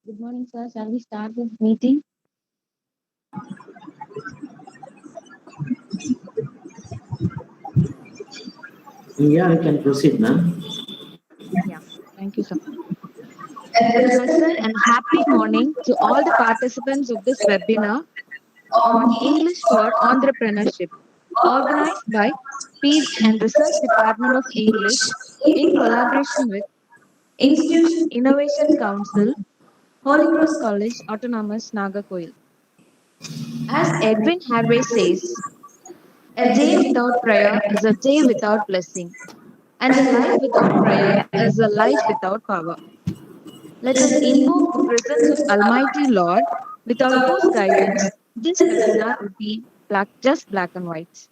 Good morning, sir. Shall we start this meeting? Yeah, I can proceed, ma'am. Yeah. Thank you, sir. A pleasant and happy morning to all the participants of this webinar on English for Entrepreneurship, organized by Speech and Research Department of English in collaboration with Institution Innovation Council, Holy Cross College, Autonomous, Nagarkoil. As Edwin Harvey says, a day without prayer is a day without blessing, and a life without prayer is a life without power. Let us invoke the presence of Almighty Lord, without whose guidance this webinar would be just black and white.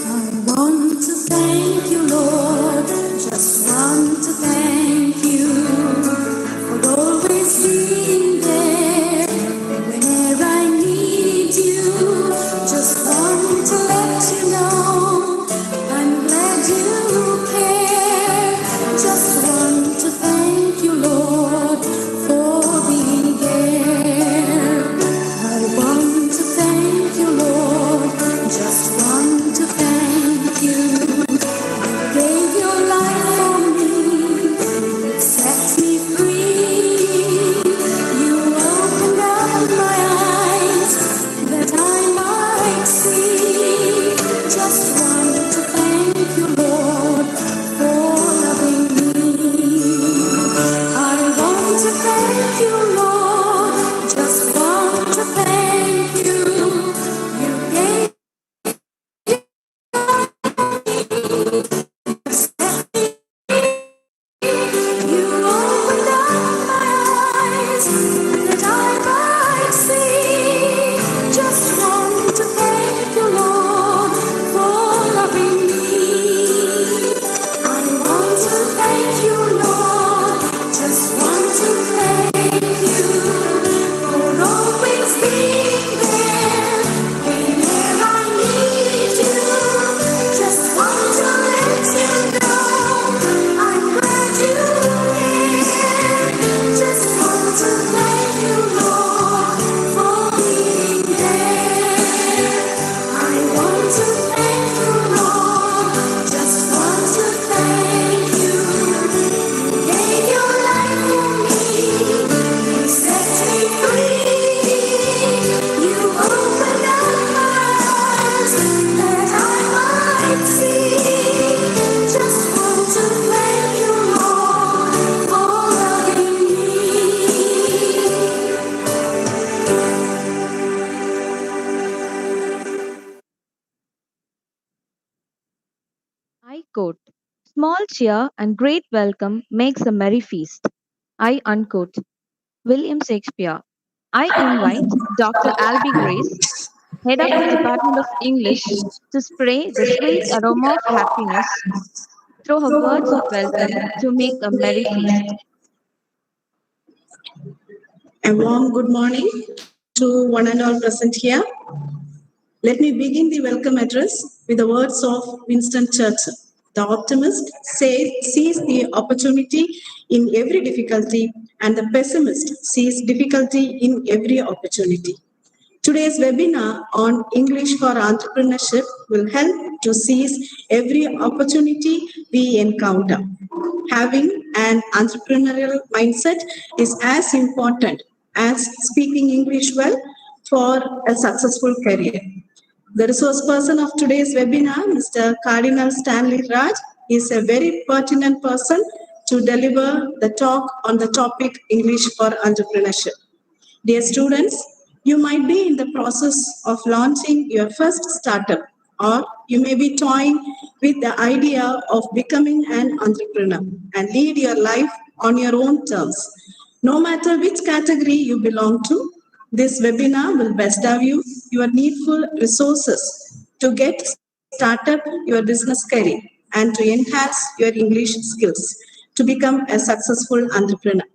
I want to thank you, Lord. Just want to thank you for always being there whenever I need you. Just want to let you know I'm glad you care. Just want to thank you, Lord, for being there. I want to thank you, Lord. Just want to thank you. You gave your life for me, set me free. You opened up my eyes that I might see. Just want to thank you, Lord, for loving me. I want to thank you, Lord. Just want to thank you. You gave You opened up my eyes that I might see. Just want to thank you, Lord, for loving me. I want to thank you, Lord. Just want to thank you for always being there whenever I need you. Just want to let you know I'm glad you care. Just want to thank you, Lord, for being there. I want to thank you, Lord. Just want to thank you. You gave your life for me. You set me free. You opened up my eyes that I might see. Just want to thank you, Lord, for loving me. I quote, small cheer and great welcome makes a merry feast. I unquote, William Shakespeare. I invite Dr. Albie Grace, Head of the Department of English, to spray the sweet aroma of happiness through her words of welcome to make a merry feast. A warm good morning to one and all present here. Let me begin the welcome address with the words of Winston Churchill. The optimist sees the opportunity in every difficulty, and the pessimist sees difficulty in every opportunity. Today's webinar on English for Entrepreneurship will help to seize every opportunity we encounter. Having an entrepreneurial mindset is as important as speaking English well for a successful career. The resource person of today's webinar, Mr. Cardinal Stanley Raj, is a very pertinent person to deliver the talk on the topic English for Entrepreneurship. Dear students, you might be in the process of launching your first startup, or you may be toying with the idea of becoming an entrepreneur and lead your life on your own terms. No matter which category you belong to, this webinar will bestow you your needful resources to get started your business career and to enhance your English skills to become a successful entrepreneur.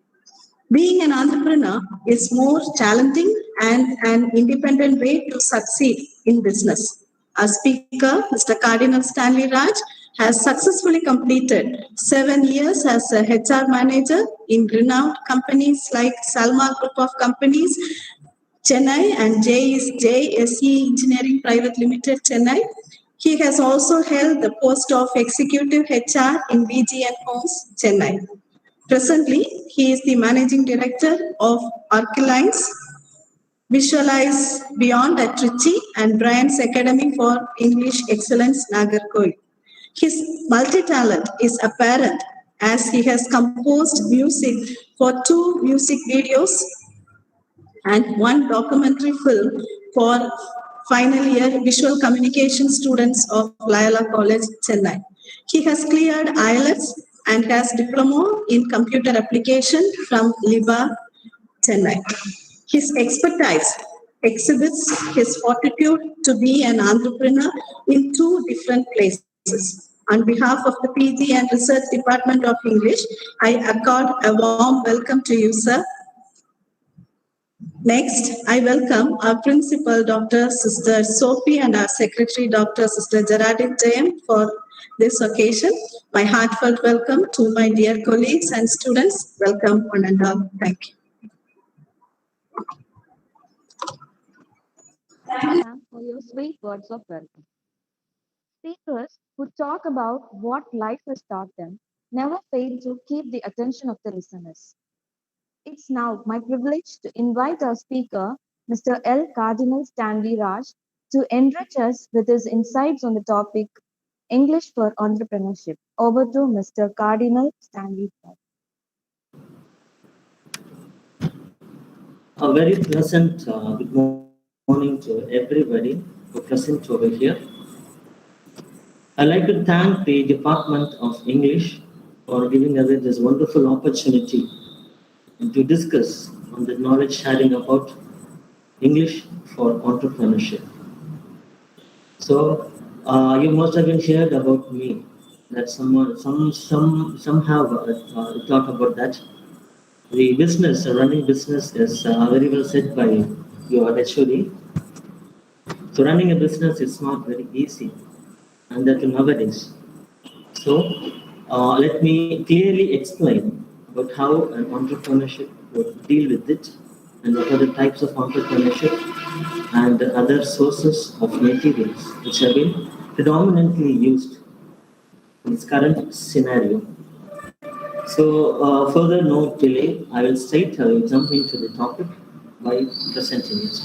Being an entrepreneur is more challenging and an independent way to succeed in business. Our speaker, Mr. Cardinal Stanley Raj, has successfully completed 7 years as a HR manager in renowned companies like Salma Group of Companies, Chennai, and JSE Engineering Private Limited, Chennai. He has also held the post of Executive HR in BGN Homes, Chennai. Presently, he is the Managing Director of Arclines, Visualize Beyond at Trichy, and Brian's Academy for English Excellence, Nagarkoil. His multi-talent is apparent as he has composed music for 2 music videos and 1 documentary film for final year visual communication students of Loyola College, Chennai. He has cleared IELTS and has diploma in computer application from LIBA, Chennai. His expertise exhibits his fortitude to be an entrepreneur in 2 different places. On behalf of the PG and Research Department of English, I accord a warm welcome to you, sir. Next, I welcome our principal, Dr. Sister Sophie, and our secretary, Dr. Sister Gerardine Jayam, for this occasion. My heartfelt welcome to my dear colleagues and students. Welcome, one and all. Thank you. Thank you, ma'am, for your sweet words of welcome. Speakers who talk about what life has taught them never fail to keep the attention of the listeners. It's now my privilege to invite our speaker, Mr. L. Cardinal Stanley Raj, to enrich us with his insights on the topic English for Entrepreneurship. Over to Mr. Cardinal Stanley Raj. A very pleasant good morning to everybody who present over here. I'd like to thank the Department of English for giving away this wonderful opportunity to discuss on the knowledge sharing about English for entrepreneurship. So you must have been heard about me that some have thought about that. The business, running business is very well said by your HOD. So running a business is not very easy, and that nowadays. So let me clearly explain about how an entrepreneurship would deal with it, and what are the types of entrepreneurship and the other sources of materials which have been predominantly used in this current scenario. So further no delay, I will straight jump into the topic by presenting it.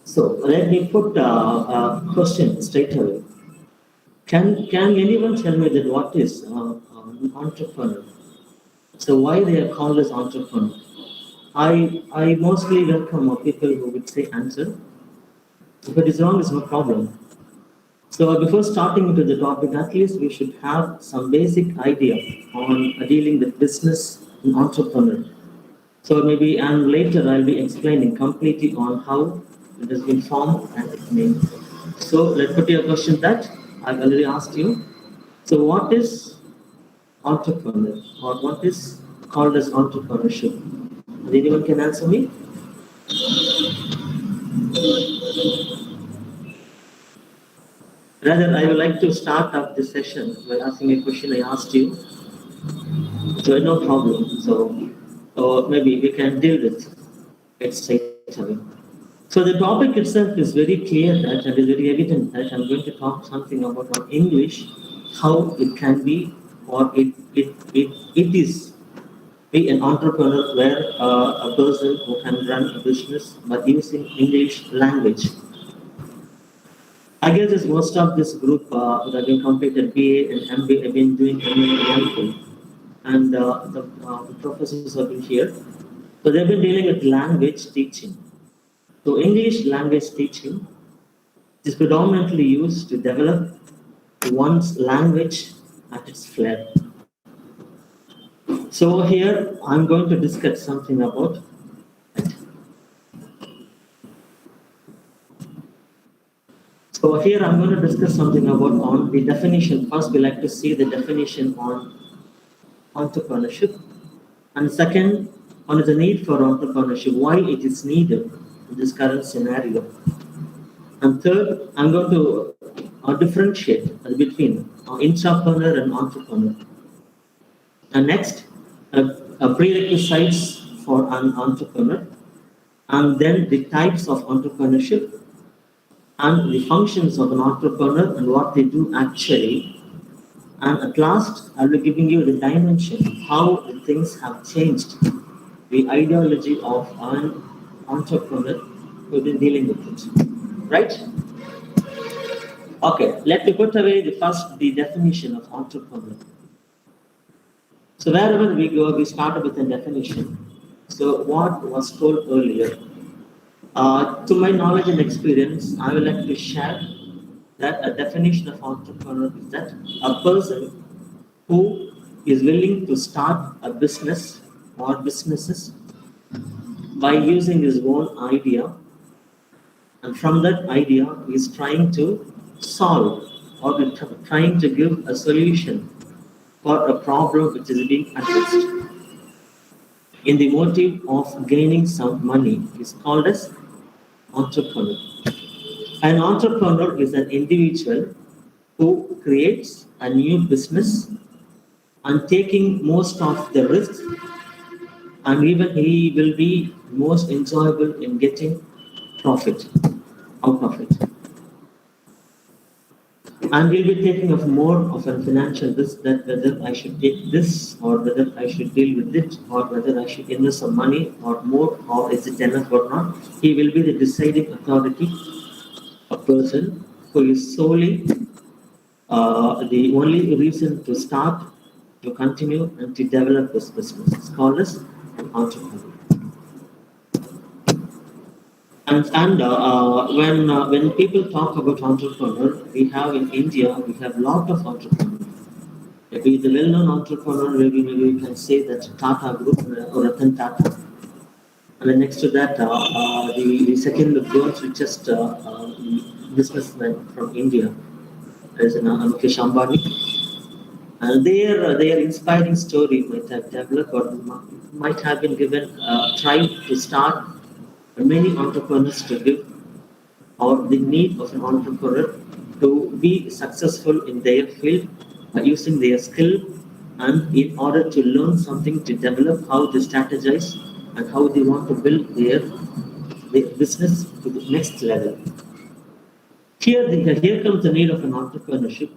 So let me put a question straight away. Can anyone tell me that what is an entrepreneur? So why they are called as entrepreneur? I mostly welcome people who would say answer. If it is wrong, it's no problem. So before starting into the topic, at least we should have some basic idea on dealing with business and entrepreneur. So maybe and later I'll be explaining completely on how it has been formed and its name. So let's put your question that I've already asked you. So what is entrepreneur or what is called as entrepreneurship? Anyone can answer me? Rather, I would like to start up this session by asking a question I asked you. So no problem. So maybe we can deal with it straight away. So the topic itself is very clear that and is very evident that I'm going to talk something about on English, how it can be or it is be an entrepreneur where a person who can run a business by using English language. I guess it's most of this group that have been completed BA and MBA have been doing MA and the professors have been here. So they've been dealing with language teaching. So English language teaching is predominantly used to develop one's language at its flair. So here I'm going to discuss something about. So here I'm going to discuss something about on the definition. First, we like to see the definition on entrepreneurship, and second, on the need for entrepreneurship, why it is needed in this current scenario. And third, I'm going to differentiate between intrapreneur and entrepreneur. And next, prerequisites for an entrepreneur, and then the types of entrepreneurship and the functions of an entrepreneur and what they do actually. And at last, I'll be giving you the dimension how the things have changed, the ideology of an entrepreneur who've been dealing with it. Right? Okay, let me put away the definition of entrepreneur. So wherever we go, we start with a definition. So what was told earlier, to my knowledge and experience, I would like to share that a definition of entrepreneur is that a person who is willing to start a business or businesses by using his own idea, and from that idea he is trying to solve or trying to give a solution for a problem which is being addressed. In the motive of gaining some money is called as entrepreneur. An entrepreneur is an individual who creates a new business and taking most of the risks, and even he will be most enjoyable in getting profit out of it. And we'll be taking of more of a financial risk that whether I should take this or whether I should deal with it or whether I should invest some money or more or is it enough or not. He will be the deciding authority, a person who is solely the only reason to start, to continue, and to develop this business. It's called as an entrepreneur. When people talk about entrepreneur, we have in India we have lot of entrepreneurs. Maybe the well-known entrepreneur, maybe you can say that Tata Group or Ratan Tata. And then next to that, the second world's richest businessman from India is Mukesh Ambani. And their inspiring story might have developed or might have been given try to start many entrepreneurs to give or the need of an entrepreneur to be successful in their field by using their skill and in order to learn something to develop how to strategize and how they want to build their business to the next level. Here comes the need of an entrepreneurship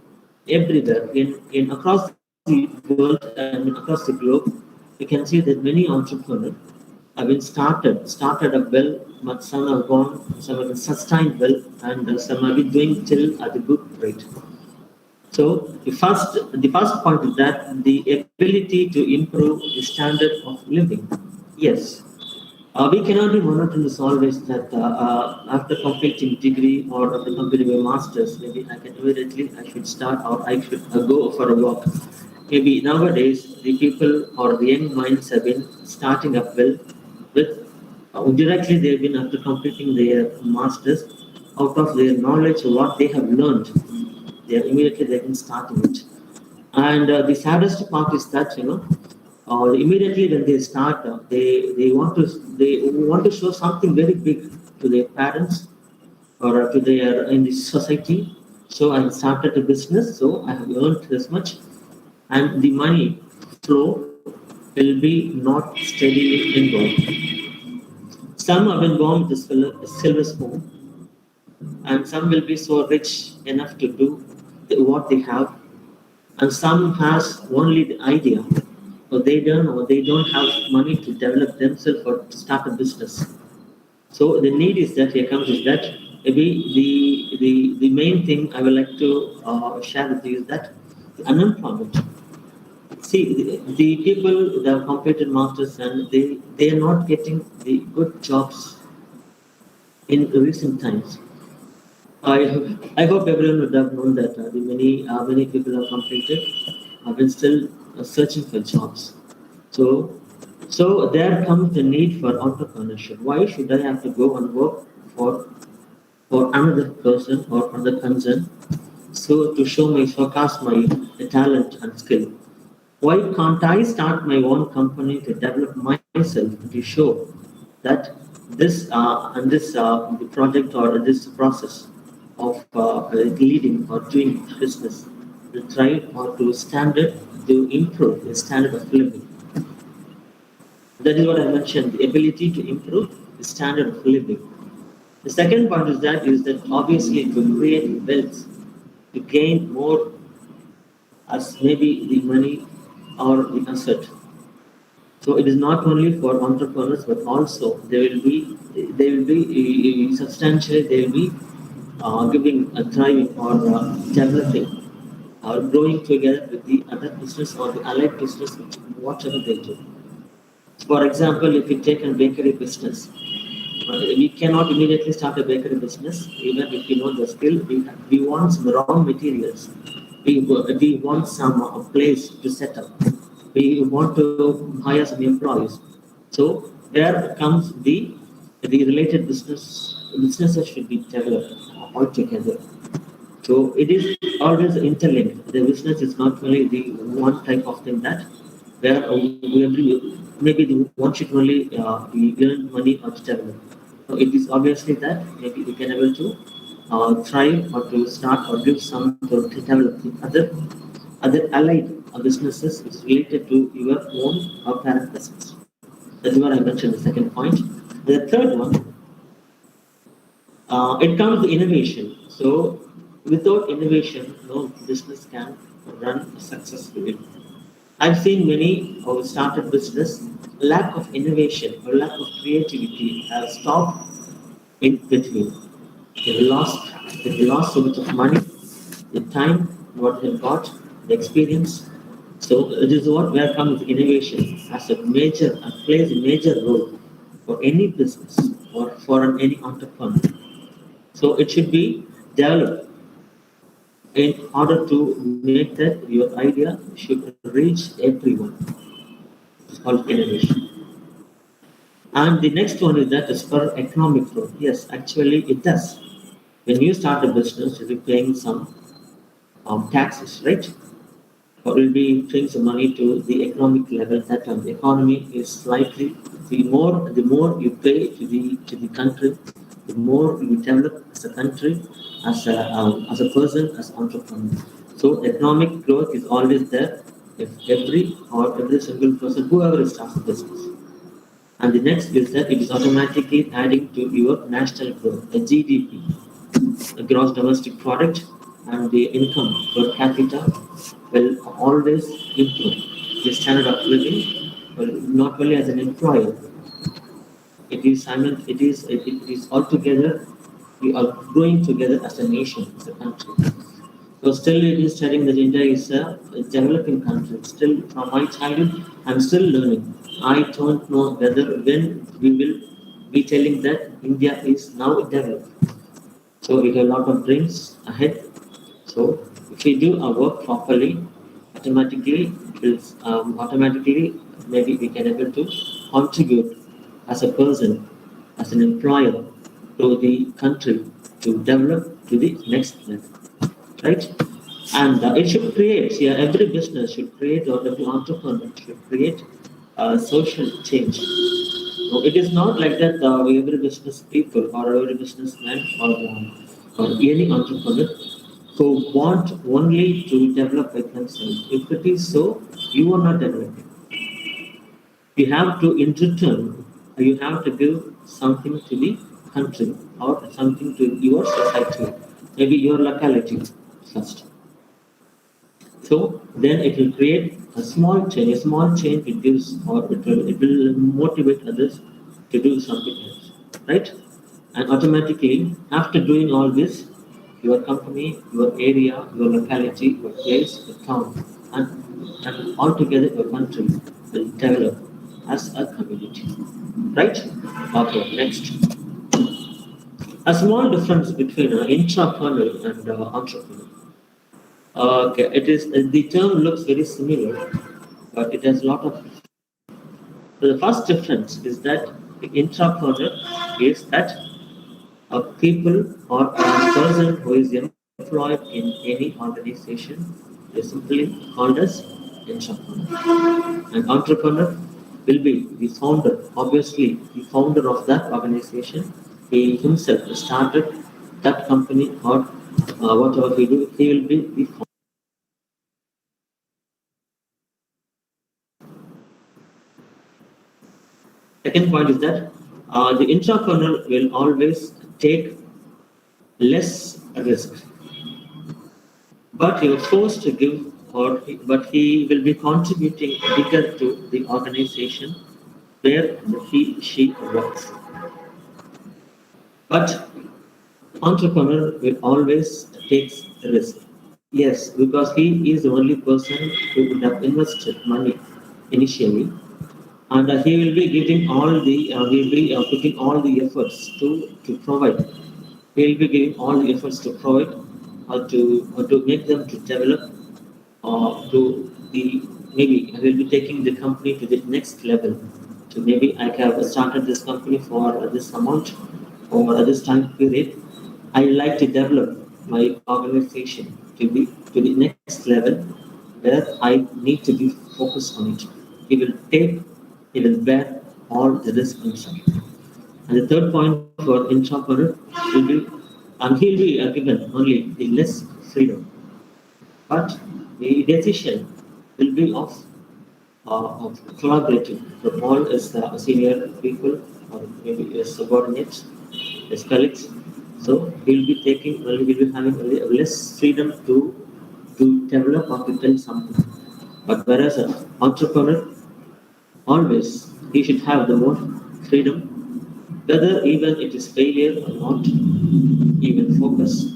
everywhere in across the world and across the globe. You can see that many entrepreneurs have been started up well, but some have gone, some have been sustained well, and some have been doing till at a good rate. So the first point is that the ability to improve the standard of living. Yes, we cannot be monotonous always that after completing degree or after completing a master's, maybe I can immediately I should start or I should go for a walk. Maybe nowadays the people or the young minds have been starting up well with directly they've been after completing their masters out of their knowledge what they have learned they've been starting it. And the saddest part is that immediately when they start, they want to show something very big to their parents or to their in the society. So I started a business, so I have earned this much, and the money flow will be not steadily involved. Some have been born with a silver spoon, and some will be so rich enough to do what they have, and some has only the idea, or they don't have money to develop themselves or to start a business. So the need is that here comes is that maybe the main thing I would like to share with you is that the unemployment. See, the people that have completed masters and they are not getting the good jobs in recent times. I hope everyone would have known that the many people have completed have been still searching for jobs. So there comes the need for entrepreneurship. Why should I have to go and work for for another person or another concern? So to showcase my talent and skill. Why can't I start my own company to develop myself to show that the project or this process of leading or doing business will try or to improve the standard of living. That is what I mentioned, the ability to improve the standard of living. The second part is that obviously to create wealth, to gain more as maybe the money or the asset. So it is not only for entrepreneurs, but also they will be substantially they will be giving a thriving or developing or growing together with the other business or the allied business, whatever they do. For example, if you take a bakery business, we cannot immediately start a bakery business, even if we know the skill. We want some raw materials. We want some place to set up. We want to hire some employees. So there comes the related businesses should be developed altogether. So it is always interlinked. The business is not only the one type of thing that where maybe the one should only we earn money or to develop. So it is obviously that maybe we can able to thrive or to start or give some to develop the other allied businesses which is related to your own or parent business. That's what I mentioned. The second point. The third one, it comes to innovation. So without innovation, no business can run successfully. I've seen many who started business, lack of innovation or lack of creativity has stopped in between. They lost so much of money, the time, what they got, the experience. So this is what where comes innovation as a major plays a major role for any business or for any entrepreneur. So it should be developed in order to make that your idea should reach everyone. It's called innovation. And the next one is that is for economic growth. Yes, actually it does. When you start a business, you'll be paying some taxes, right? Or will be paying some money to the economic level. That the economy is slightly the more you pay to the country, the more you develop as a country, as a person, as entrepreneur. So economic growth is always there if every single person, whoever starts a business. And the next is that it is automatically adding to your national growth, the GDP, the gross domestic product, and the income per capita will always improve. The standard of living, well, not only as an employer, it is altogether we are growing together as a nation, as a country. So still it is telling that India is a developing country. Still from my childhood, I'm still learning. I don't know whether when we will be telling that India is now developed. So we have a lot of dreams ahead. So if we do our work properly, automatically maybe we can able to contribute as a person, as an employer to the country to develop to the next level, right? And it should create, yeah, every business should create or every entrepreneur should create social change. So it is not like that every business people or every businessman or any entrepreneur who want only to develop by themselves. If it is so, you are not developing. You have to, in return, you have to give something to the country or something to your society, maybe your locality first. So then it will create a small change. A small change it gives or it will motivate others to do something else, right? And automatically after doing all this, your company, your area, your locality, your place, your town, and altogether your country will develop as a community, right? Okay, next. A small difference between an intrapreneur and entrepreneur. Okay, it is the term looks very similar, but it has a lot of. So the first difference is that the intrapreneur is that a people or a person who is employed in any organization is simply called as entrepreneur. An entrepreneur will be the founder, obviously the founder of that organization. He himself started that company or whatever he do, he will be the founder. Second point is that the entrepreneur will always take less risk, but he is forced to give, but he will be contributing bigger to the organization where she works. But entrepreneur will always takes risk. Yes, because he is the only person who would have invested money initially, and he will be giving all the he will be putting all the efforts to provide. He will be giving all the efforts to provide or to make them to develop to the maybe I will be taking the company to the next level. So maybe I have started this company for this amount over this time period. I like to develop my organization to the next level where I need to be focused on it. He will take, he will bear all the risk himself. And the third point for entrepreneur will be, and he'll be given only the less freedom, but the decision will be of collaborating. The all is senior people or maybe his subordinates, his colleagues. So he'll be taking, well, he will be having less freedom to develop or to tell something. But whereas an entrepreneur, always he should have the more freedom, whether even it is failure or not, he will focus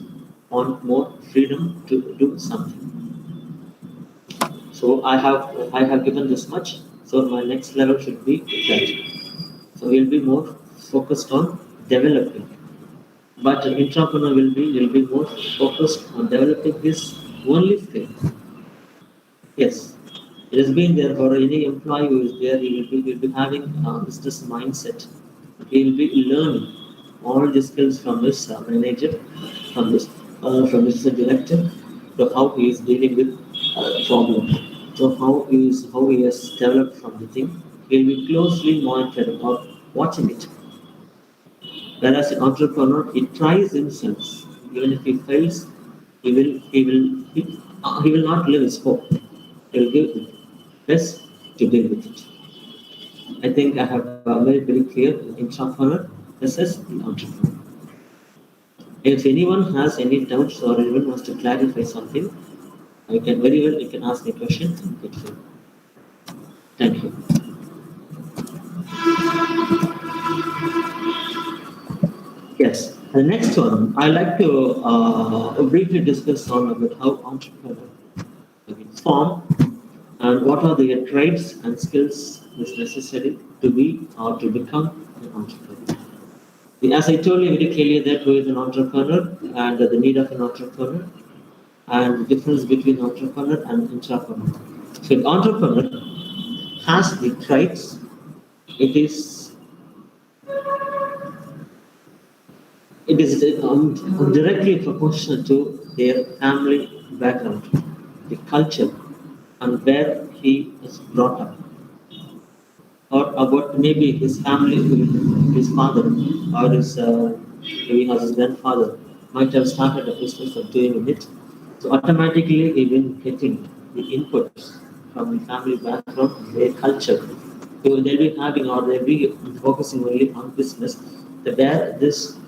on more freedom to do something. So I have given this much. So my next level should be that. So we'll be more focused on developing. But an entrepreneur will be more focused on developing his only skill. Yes, it has been there for any employee who is there. He will be having business mindset. He will be learning all the skills from his manager, from his director, to how he is dealing with problem. So how he has developed from the thing. He will be closely monitoring or watching it. Whereas an entrepreneur, he tries himself. Even if he fails, he will not lose his hope. He will give the best to deal with it. I think I have made very clear entrepreneur versus the entrepreneur. If anyone has any doubts or anyone wants to clarify something, you can ask a question and get through. Thank you. Yes. The next one, I like to briefly discuss on about how entrepreneur form and what are the traits and skills is necessary to be or to become an entrepreneur. As I told you very clearly that who is an entrepreneur and the need of an entrepreneur and the difference between entrepreneur and intrapreneur. So an entrepreneur has the traits, it is directly proportional to their family background, the culture, and where he is brought up, or about maybe his family, his father, or maybe his grandfather might have started a business of doing it. So automatically, he will getting the inputs from the family background, their culture. So they'll be having or they'll be focusing only on business. Where this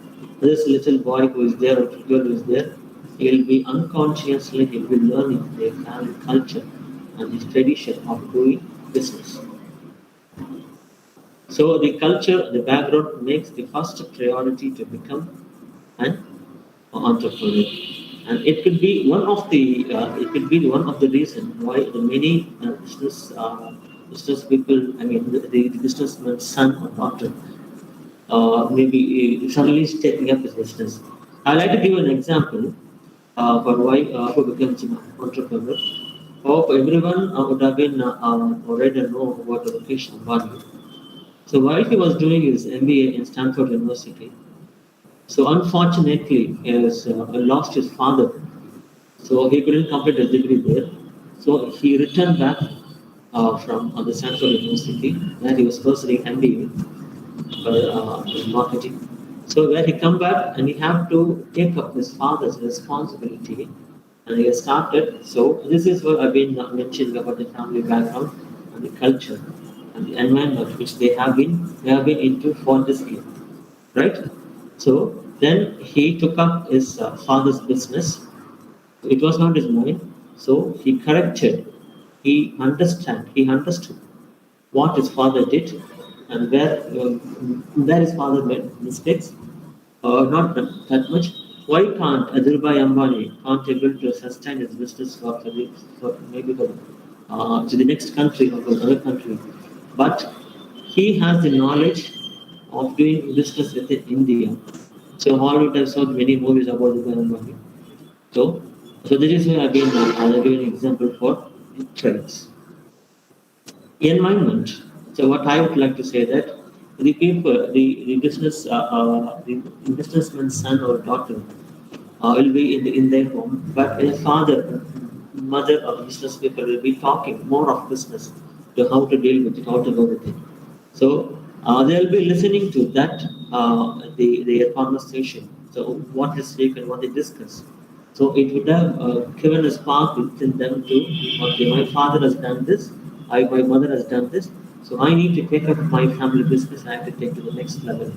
little boy who is there or girl who is there, he'll be unconsciously he'll be learning their family culture and the tradition of doing business. So the culture, the background makes the first priority to become an entrepreneur, and it could be one of the reason why the many business people, I mean the businessman's son or daughter, maybe suddenly is taking up his business. I like to give an example for why who becomes an entrepreneur. Hope everyone would have been read and know about the vocational value. So while he was doing his MBA in Stanford University, so unfortunately, he has lost his father, so he couldn't complete his degree there. So he returned back from the Stanford University, where he was pursuing MBA for marketing. So where he come back and he have to take up his father's responsibility, and he has started. So this is what I've been mentioning about the family background and the culture and the environment which they have been into for this year, right? So then he took up his father's business. It was not his mind, so he corrected. He understood what his father did and where his father made mistakes. Not that much. Why can't Adilbhai Ambani can't able to sustain his business for maybe to the next country or to another country? But he has the knowledge of doing business within India. So Hollywood has shot many movies about the Ambani. So, so this is why I've been an example for trades. Environment. So what I would like to say that the businessman's son or daughter will be in their home, but a father, mother of business people will be talking more of business to how to deal with it, how to go with it. So they'll be listening to that their conversation. So what is taken, what they discuss. So it would have given a spark within them to, okay, my father has done this, my mother has done this, so I need to take up my family business, I have to take to the next level.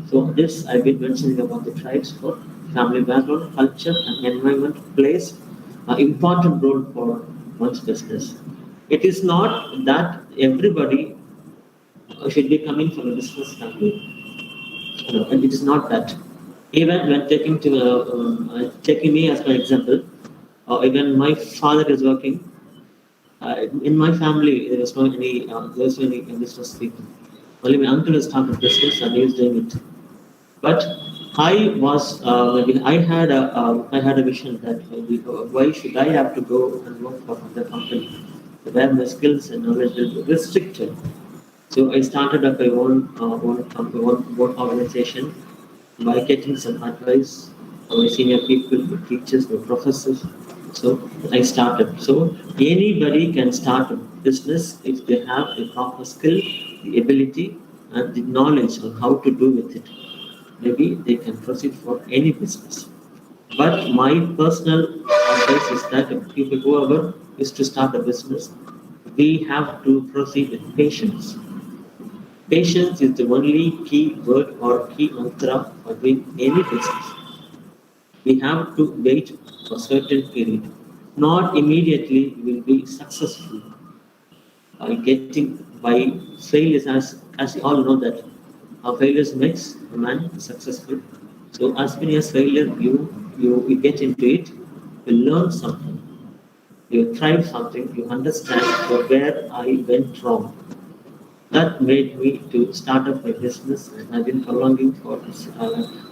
So this I've been mentioning about the tribes for family background, culture and environment plays an important role for one's business. It is not that everybody should be coming from a business family. And it is not that. Even when taking me as my example, even my father is working. In my family, there was no any business people. Only my uncle has started business and he is doing it. But I had a vision that maybe, why should I have to go and work for another company where my skills and knowledge will be restricted. So I started up my own organization by getting some advice from my senior people, my teachers, my professors. So I started. So anybody can start a business if they have the proper skill, the ability, and the knowledge on how to do with it. Maybe they can proceed for any business. But my personal advice is that if people, whoever is to start a business, we have to proceed with patience. Patience is the only key word or key mantra for doing any business. We have to wait for a certain period. Not immediately we will be successful by getting by failures, as you all know that failures makes a man successful. So as many as failure you get into it, you learn something, you try something, you understand where I went wrong. That made me to start up my business, and I've been prolonging for this.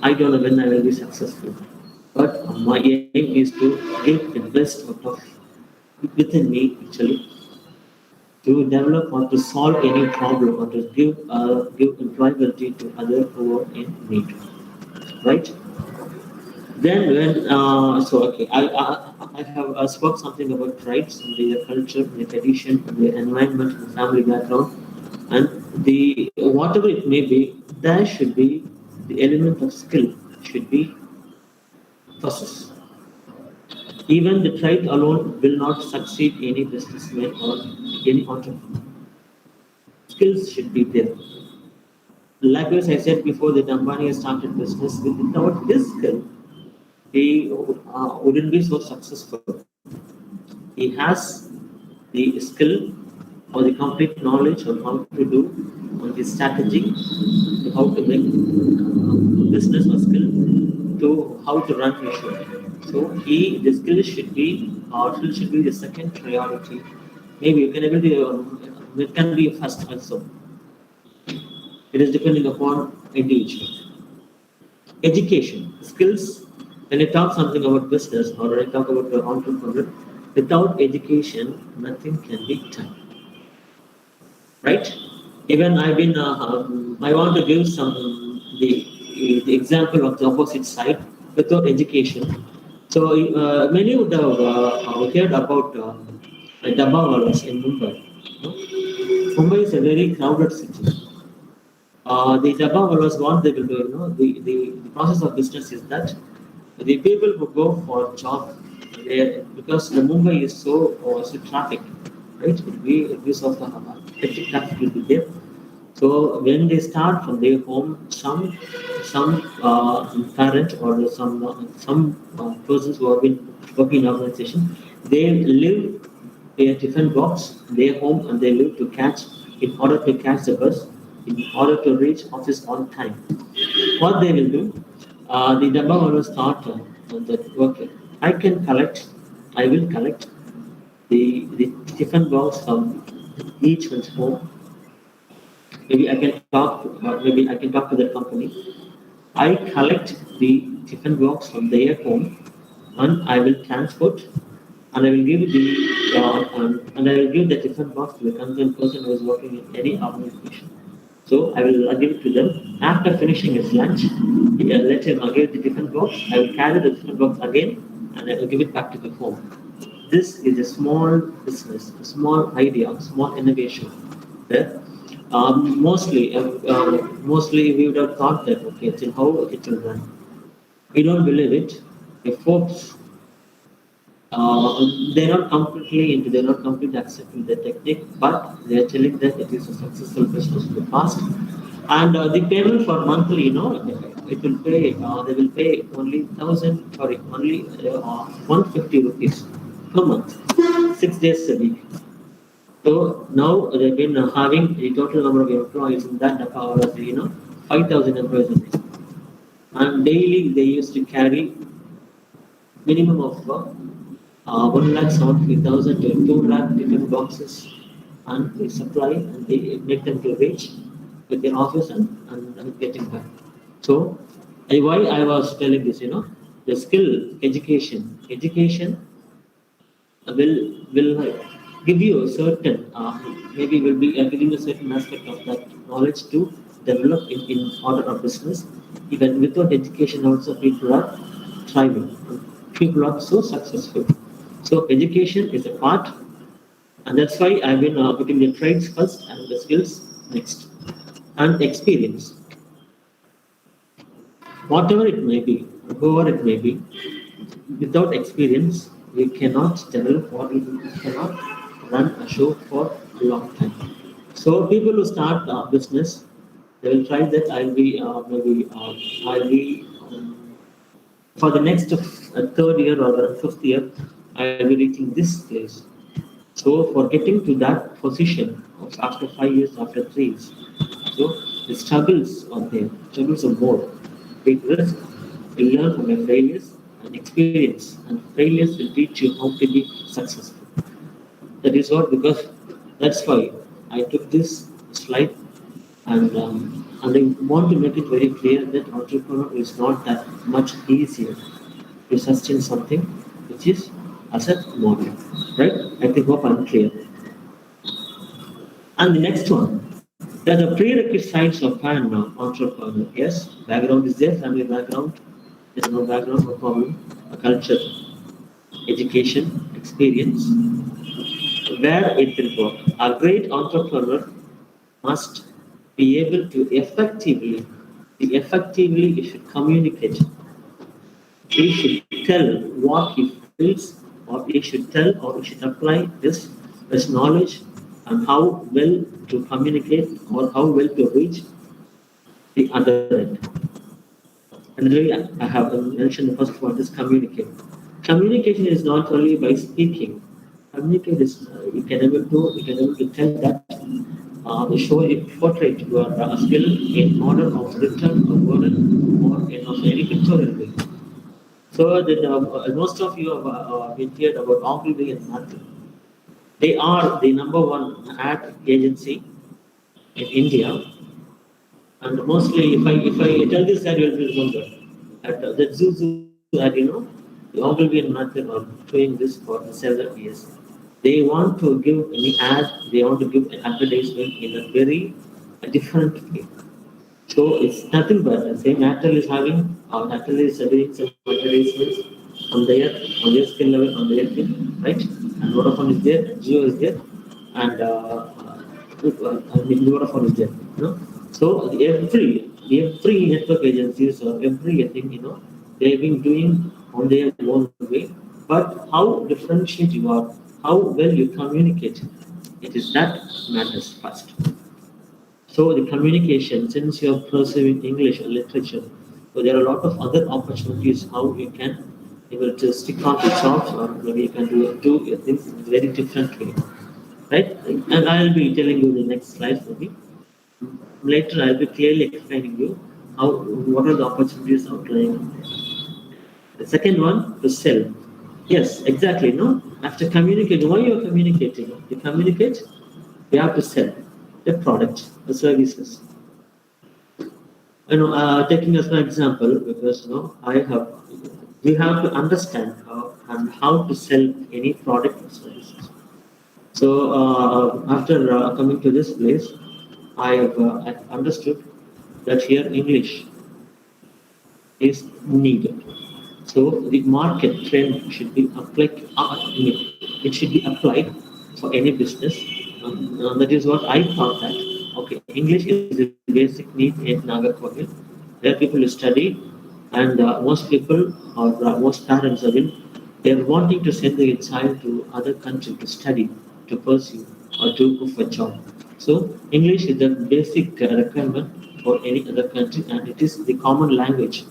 I don't know when I will be successful, but my aim is to give the best out of within me actually to develop or to solve any problem or to give employability to others who are in need, right? Then when so okay, I have spoke something about tribes and their culture, their tradition, their environment, and family background, and the whatever it may be, there should be the element of skill should be possessed. Even the tribe alone will not succeed any businessman or any entrepreneur. skills should be there. Likewise, I said before that Ambani has started business without his skill, he wouldn't be so successful. He has the skill or the complete knowledge of how to do, on the strategy, to how to make business or skill, to how to run a show. So the skill should be, or skill should be the second priority. Maybe you can able to, it can be first also. It is depending upon individual. Education, skills. When I talk something about business or when I talk about the entrepreneur, without education, nothing can be done. Right? Even I've been, I want to give some the example of the opposite side without education. So many would have heard about Dabbawalas in Mumbai. No? Mumbai is a very crowded city. The Dabbawalas, what they will do, the process of business is that the people who go for job, because the Mumbai is so traffic, right? It will be because of the hectic traffic will be there. So when they start from their home, some parent or some persons who have been working in organization, they live in a different box, their home, and they live to catch in order to catch the bus, in order to reach office on time. What they will do, the Dabba always thought that okay, I will collect the different box from each one's home. Maybe I can talk to that company. I collect the tiffin box from their home, and I will transport, and I will give and I will give the tiffin box to the concerned person who is working in any organization. So I will give it to them. After finishing his lunch, let him give the tiffin box. I will carry the tiffin box again, and I will give it back to the home. This is a small business, a small idea, a small innovation. Where mostly we would have thought that okay, it's in how it will run. We don't believe it. The folks, they're not completely accepting the technique, but they're telling that it is a successful business in the past. And the payment for monthly, it will pay. They will pay only 150 rupees per month, 6 days a week. So now they've been having the total number of employees in that power of 5,000 employees in it. And daily they used to carry minimum of 1,73,000 to 2 lakh different boxes, and they supply and they make them to reach with their office and getting back. So why I was telling this, the skill education will give you a certain maybe will be giving a certain aspect of that knowledge to develop in order of business. Even without education, also people are thriving. People are so successful. So education is a part, and that's why I've been putting the trades first and the skills next, and experience. Whatever it may be, whoever it may be, without experience, we cannot develop or we cannot run a show for a long time. So people who start business, they will try that I'll be for the next third year or fifth year, I'll be reaching this place. So for getting to that position after 5 years, after 3 years, so the struggles are there, struggles are more. Take risk, you learn from your failures and experience, and failures will teach you how to be successful. That is what, because that's why I took this slide, and I want to make it very clear that entrepreneur is not that much easier to sustain something which is asset model, right? I think hope I'm clear. And the next one, there are the prerequisites of an entrepreneur. Yes, background is there, family background. There's no background, no problem. A culture, education, experience, where it will work. A great entrepreneur must be able to effectively he should communicate. He should tell what he feels, or he should tell or he should apply this knowledge and how well to communicate or how well to reach the other end. And really, I have mentioned the first point is communicate. Communication is not only by speaking. Communicate is you can able to tell that show it portrait your skill in order of written or written or in of any pictorial way. So then most of you have been heard about Ogilvy and Matthew. They are the number one ad agency in India. And mostly, if I tell this that you'll remember at the Zoo ad, the Ogilvy and Mather are doing this for several years. They want to give any ad, they want to give an advertisement in a very different way. So it's nothing but the same Airtel is having, or Airtel is doing some advertisements on their skill level, on their thing, right? And Vodafone is there, Jio is there, and Vodafone is there, So every network agencies or everything, they've been doing on their own way. But how differentiate you are, how well you communicate, it is that matters first. So the communication, since you are pursuing English or literature, so there are a lot of other opportunities how you can able to stick on to jobs or maybe you can do things in a very different way, right? And I'll be telling you the next slide maybe. Later I'll be clearly explaining you how what are the opportunities outlying out there. The second one, to sell. Yes, exactly. No, after communicating, why you are communicating? You communicate, you have to sell the product, the services. Taking as an example, because I have, we have to understand and how to sell any product or services. So after coming to this place, I understood that here English is needed. So the market trend should be applied. It should be applied for any business. That is what I thought that. Okay, English is a basic need in Nagarkoil. There are people who study, and most people or most parents are they're wanting to send their child to other country to study, to pursue, or to go for job. So English is the basic requirement for any other country, and it is the common language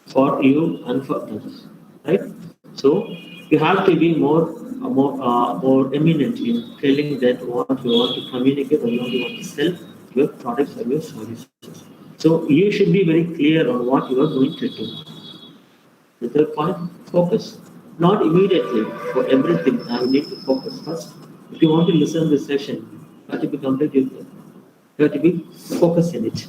for you and for others, right? So you have to be more eminent in telling that what you want to communicate or what you want to sell your products or your services. So you should be very clear on what you are going to do. The third point, focus. Not immediately for everything. I need to focus first. If you want to listen to the session, you have to be completely, you have to be focused in it.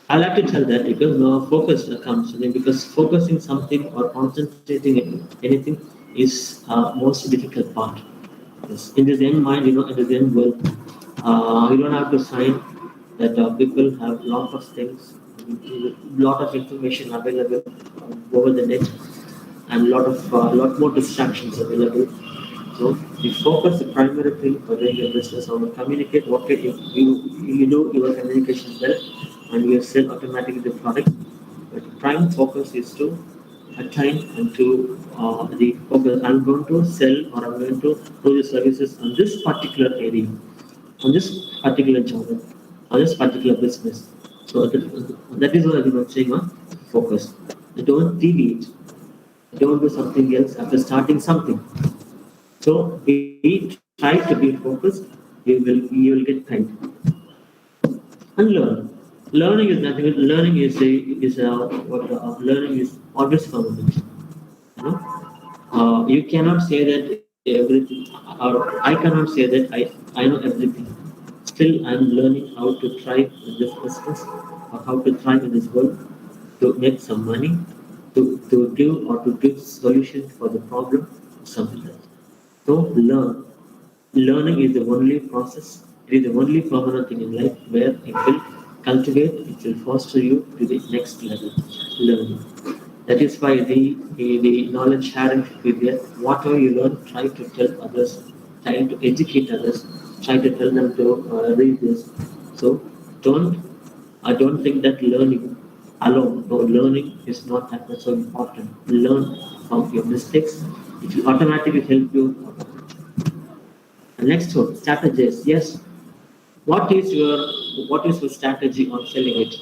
I like to tell that because focus comes because focusing something or concentrating anything is most difficult part. Yes. In the Zen mind, in the Zen world, you don't have to sign that people have lot of things, lot of information available over the net, and lot more distractions available. So the focus, the primary thing for doing your business or communicate what you do your communication well and you sell automatically the product. But the prime focus is to attain and to the focus. I'm going to sell or I'm going to do the services on this particular area, on this particular job, on this particular business. So that is what I'm saying on focus. Don't deviate. Don't do something else after starting something. So we try to be focused. You will get paid. And learn. Learning is nothing. Learning learning is always permanent. You cannot say that everything, or I cannot say that I know everything. Still, I'm learning how to thrive in this business or how to thrive in this world to make some money, to give solution for the problem, something like that. So learn. Learning is the only process, it is the only permanent thing in life where it will cultivate, it will foster you to the next level, learning. That is why the knowledge sharing should be there. Whatever you learn, try to tell others, try to educate others, try to tell them to read this. So don't I don't think that learning alone, no, learning is not that much so important. Learn from your mistakes. It will automatically help you. And next one, strategies. Yes. What is your strategy on selling it?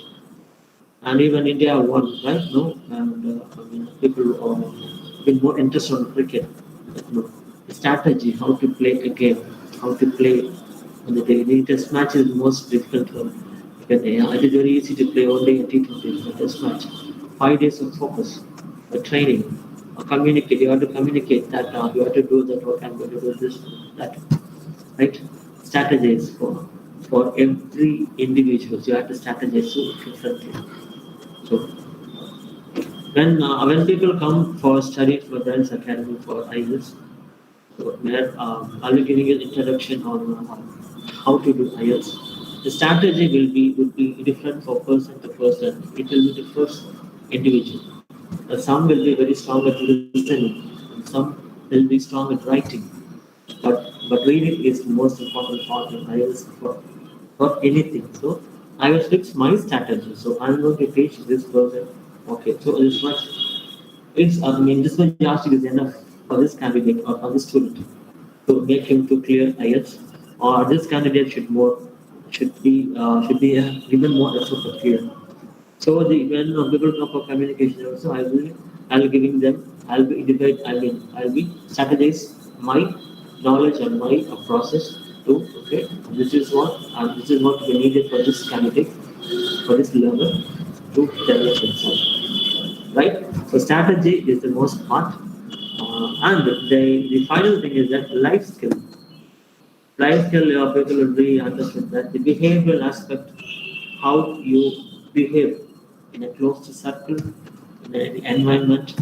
And even India won, right? No, and people been more interested in cricket. No. The strategy, how to play a game, how to play. And the test match is the most difficult one. It is very easy to play only a T20 test match. 5 days of focus, training, communicate. You have to communicate that you have to do that. What I'm going to do this, that, right? Strategies for every individual. You have to strategize so differently. So when people come for study for Dance Academy for IELTS, so where I'll be giving an introduction on how to do IELTS. The strategy will be different for person to person. It will be the first individual. Some will be very strong at listening, and some will be strong at writing. But reading is the most important part in IELTS for anything. So I will fix my strategy. So I'm going to teach this person. Okay, so this much this much yardstick is enough for this candidate or for this student to make him to clear IELTS, or this candidate should be given more effort to clear. So when people come for communication also, I'll giving them, I'll be strategize my knowledge and my process to, okay, this is what we needed for this candidate, for this learner to develop himself, right? So strategy is the most part, and the final thing is that life skill. Life skill, people will be understood that the behavioral aspect, how you behave in a closed circle, in an environment,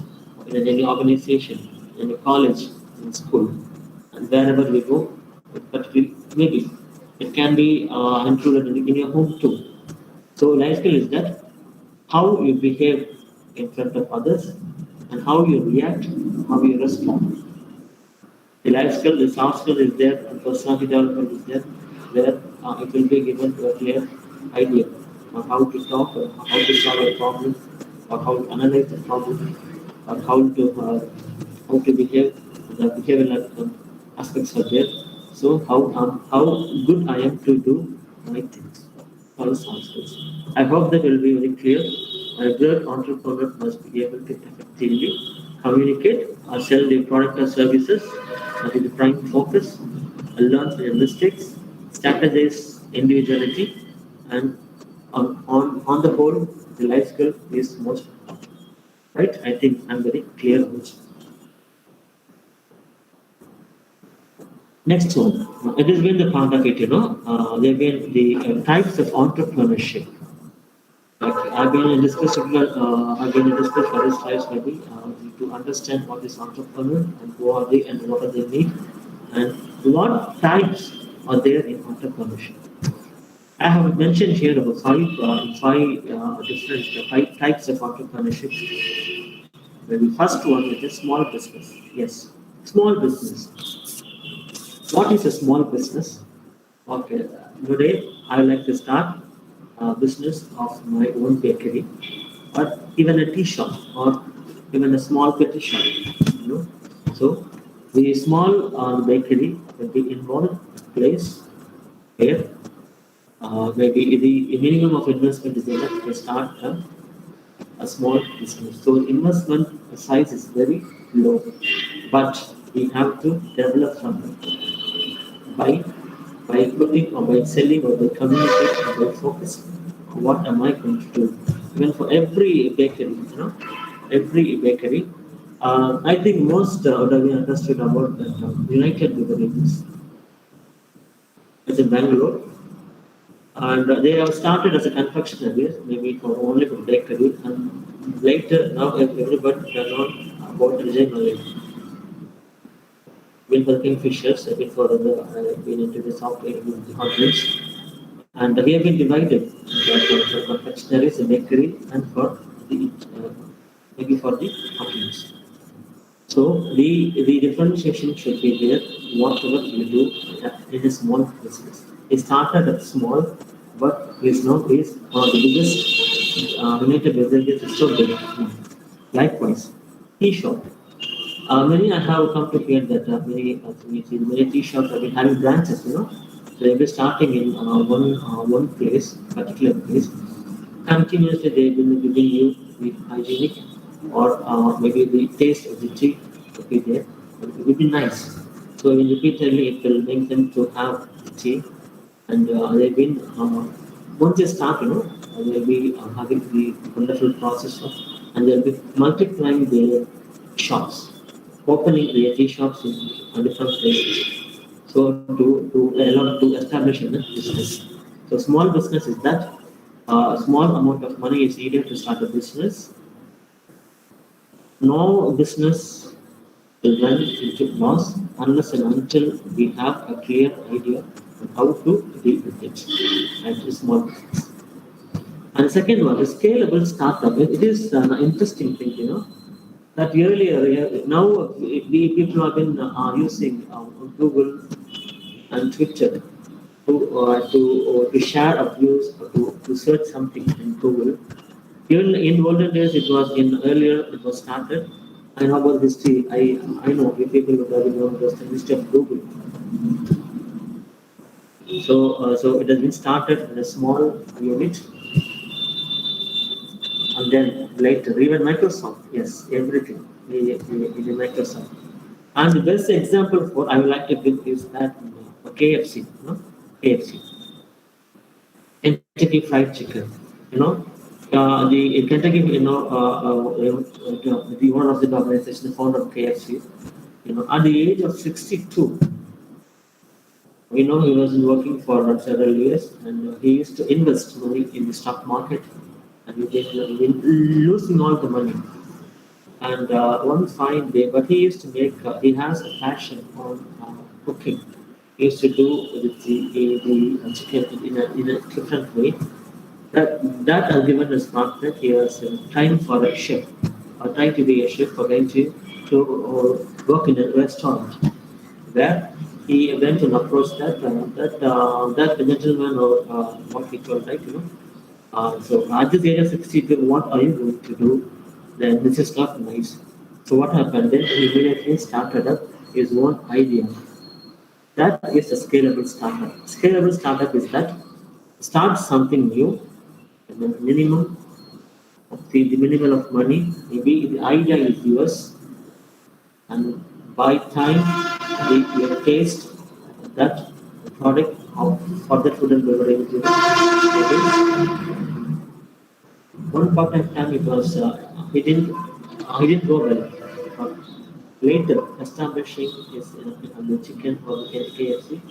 in any organization, in a college, in school, and wherever we go, but maybe it can be included in your home too. So life skill is that how you behave in front of others and how you react, how you respond. The life skill, the soft skill is there, and personality development is there, where it will be given to a clear idea on how to talk, or how to solve a problem, or how to analyze the problem, or how to behave. The behavioral aspects are there. So how good I am to do my things. All soft skills. I hope that will be very clear. A good entrepreneur must be able to effectively communicate or sell their product or services with the prime focus, learn from their mistakes, strategize individuality, and on the whole, the life skill is most important. Right? I think I'm very clear on this. Next one, it has been the part of it, there have been the types of entrepreneurship. Okay, I've been discussed various times maybe to understand what is entrepreneur and who are they and what are they need and what types are there in entrepreneurship. I have mentioned here about five types of entrepreneurship. Maybe first one is a small business. Yes, small business. What is a small business? Okay, today I would like to start a business of my own bakery, or even a tea shop, or even a small petty shop. You know, so the small bakery will be involved place where maybe the minimum of investment is enough to start a small business. So investment size is very low, but we have to develop from by putting or by selling or by communicating or by focusing. What am I going to do? Even for every bakery, every bakery. I think most would have been understood about that United Beverages. It's in Bangalore, and they have started as a confectionery, maybe for only for bakery, and later now everybody knows about Vijay. Been for Kingfishers, I've been for been into the software conference, and we have been divided for confectionaries, a bakery, and for the maybe for the companies. So the differentiation should be there. Whatever you do in a small business, it started at small, but is now is one of the biggest United Beverages is so big. Likewise, tea shop. Many I have come to hear that many tea shops have been having branches, you know. So they'll be starting in one place, particular place. Continuously, they will be giving you the hygienic or maybe the taste of the tea to be there. It will be nice. So repeatedly, it will make them to have the tea, and they've been once they start, you know, they'll be having the wonderful process of, and they'll be multiplying their shops, opening the tea shops in different places. So to allow to establish a business. So small business is that small amount of money is needed to start a business. No business will run into loss unless and until we have a clear idea on how to deal with it. That is small business. And the second one, the scalable startup. It is an interesting thing, you know, that earlier, now we people have been using Google and Twitter to share a views or to search something in Google. Even in olden days, it was in earlier it was started. I know about history. I know if people would have known just the history of Google. So it has been started in a small unit, and then later even Microsoft. Yes, everything in Microsoft. And the best example for I would like to give is that KFC. You know, KFC. Kentucky Fried Chicken. You know, the Kentucky, the owner of the organization, the founder of KFC, you know, at the age of 62, we know he was working for several years, and he used to invest money in the stock market, and he been losing all the money. And one fine day, but he used to make. He has a passion on cooking. He used to do the chicken in a different way. That has given us mark that he was trying for a chef, or trying to be a chef, or trying to work in a restaurant, where he went and approached that gentleman, or what we call, right, you know. So at this age of 62, what are you going to do? Then this is not nice. So what happened? Then he immediately started up his own idea. That is a scalable startup. Scalable startup is that start something new, and then minimum the minimal of money. Maybe the idea is yours, and by time your taste that product of for the food and beverage, maybe one part of time it was he didn't go well. But later establishing his the chicken or the KFC,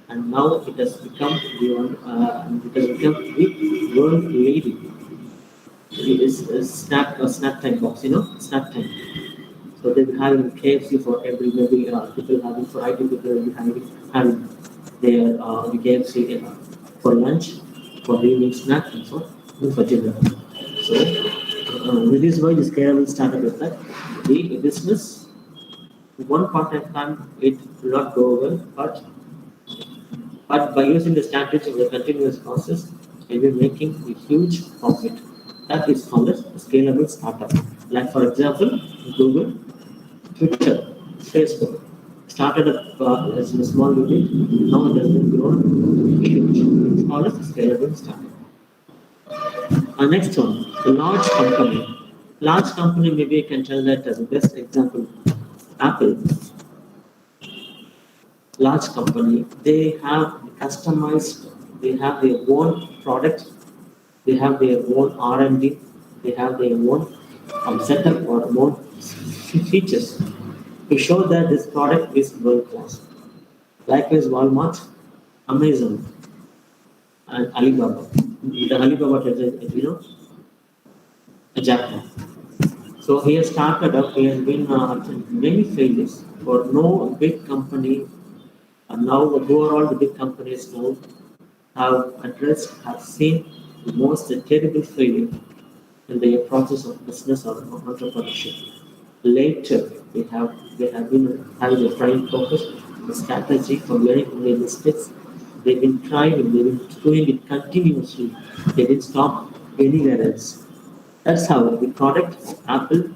and now it has become the one it has become the world leading. It is snap time box, you know, snap time. So they'll be having KFC for every maybe people having for IT people will be having their the KFC for lunch, for evening snack, and for dinner. So this is why this scalable startup is that the business one part of time it will not go well, but by using the strategy of the continuous process, we will be making a huge profit. That is called as a scalable startup. Like for example, Google, Twitter, Facebook started up as a small unit. Now it has been grown huge. It's called as a scalable startup. Next one, large company. Large company, maybe I can tell that as the best example. Apple, large company, they have customized, they have their own product, they have their own R&D, they have their own setup or own features to show that this product is world class. Likewise, Walmart, Amazon, and Alibaba. The Alibaba is a Japan. So he has started up. He has been many failures for no big company. And now who are all the big companies now have addressed, have seen the most terrible failure in the process of business or entrepreneurship. Later, they have been having a prime focus, a strategy for learning from their mistakes. They've been trying, they've been doing it continuously. They didn't stop anywhere else. That's how the product of Apple,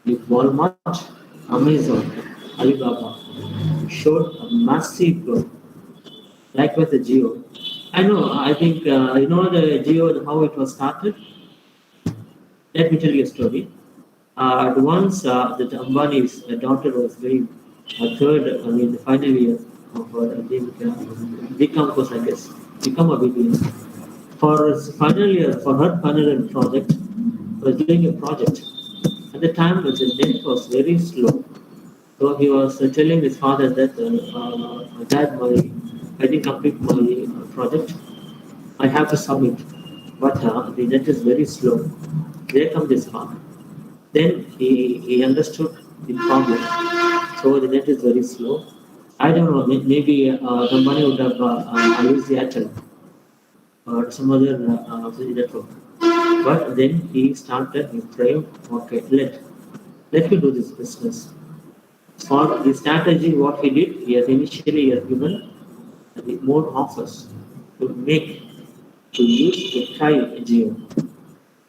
the Walmart, Amazon, Alibaba showed a massive growth, likewise the Geo. I know, I think, the Geo, how it was started. Let me tell you a story. Once that Ambani's daughter was doing a third, the final year of her, I think, BCom course, I guess, become a BBA. For his final year, for her final year project, was doing a project. At the time, the net was very slow. So he was telling his father that, Dad, I didn't complete my project. I have to submit, but the net is very slow. There comes this father. Then he understood the problem. So the net is very slow. I don't know, maybe the money would have used the Airtel or some other network. But then he started, he framed, okay, let me do this business. For the strategy, what he did, he has given the more offers to make, to use, to try Geo.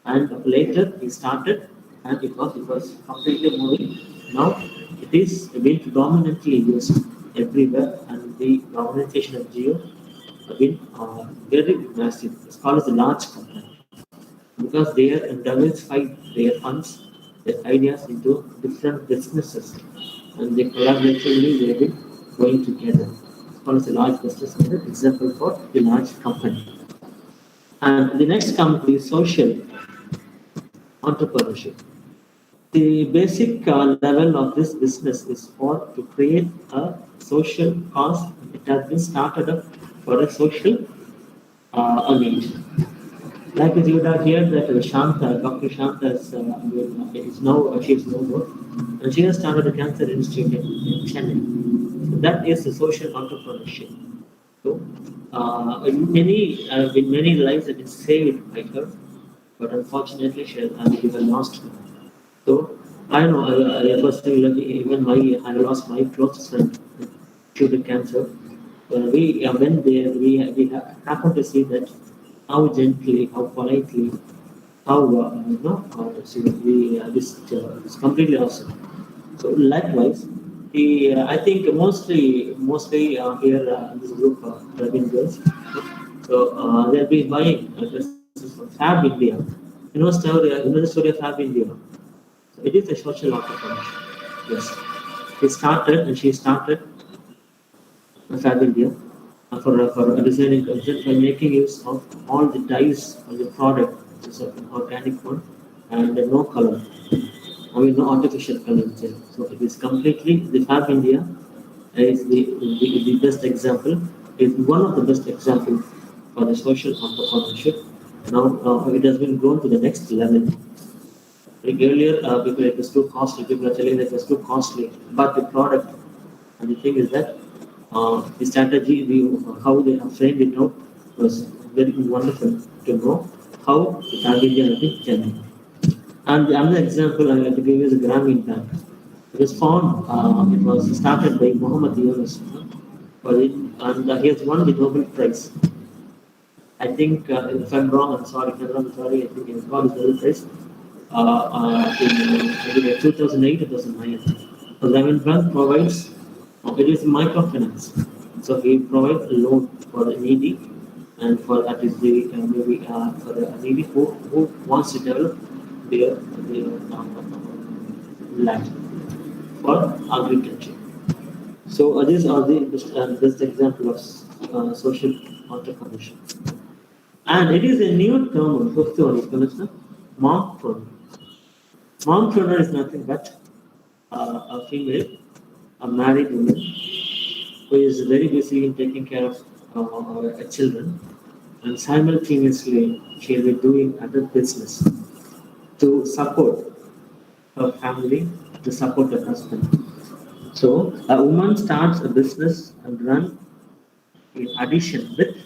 And later he started, and it was completely moving. Now it is being predominantly used everywhere, and the organization of Geo have been very massive. It's called as a large company because they are diversify their funds, their ideas into different businesses, and they collaboratively they've been going together. It's called as a large business, and an example for the large company. And the next company is social entrepreneurship. The basic level of this business is for to create a social cause. It has been started up for a social need. Like as you would have heard that Shanta, Dr. Shanta is now she is no more, and she has started a cancer institute in Chennai. So that is the social entrepreneurship. So in many lives have been saved by her, but unfortunately she has lost her. So I know I personally even I lost my closest friend due to cancer. We went there. We happened to see that how gently, how politely, how it's completely awesome. So likewise, I think mostly here this group have been girls. So they'll be buying dresses from Fab India. You know the story of Fab India. So it is a social entrepreneurship. Yes. She started Fab India for designing content by making use of all the dyes of the product, which is an organic one, and no color. No artificial color inside. So it is completely the Fab India is the best example, is one of the best examples for the social entrepreneurship. Now it has been grown to the next level. Like earlier, people it was too costly. People are telling that it was too costly, but the product and the thing is that the strategy, how they have framed it out was very wonderful to know how the family has been changing. And the other example I like to give is the Grameen Bank. It was found, it was started by Muhammad Yunus, and he has won the Nobel Prize. I think, if I'm wrong, I'm sorry. If I'm wrong, I'm sorry. I think he won the Nobel Prize in maybe 2008 or 2009. So Grameen Bank provides, it is microfinance. So he provides a loan for the needy and for that is the maybe for the needy who wants to develop their land for agriculture. So these are the best example of social entrepreneurship. And it is a new term, fifth one is called mompreneur. Mompreneur is nothing but a female, a married woman who is very busy in taking care of children, and simultaneously she will be doing other business to support her family, to support her husband. So a woman starts a business and run in addition with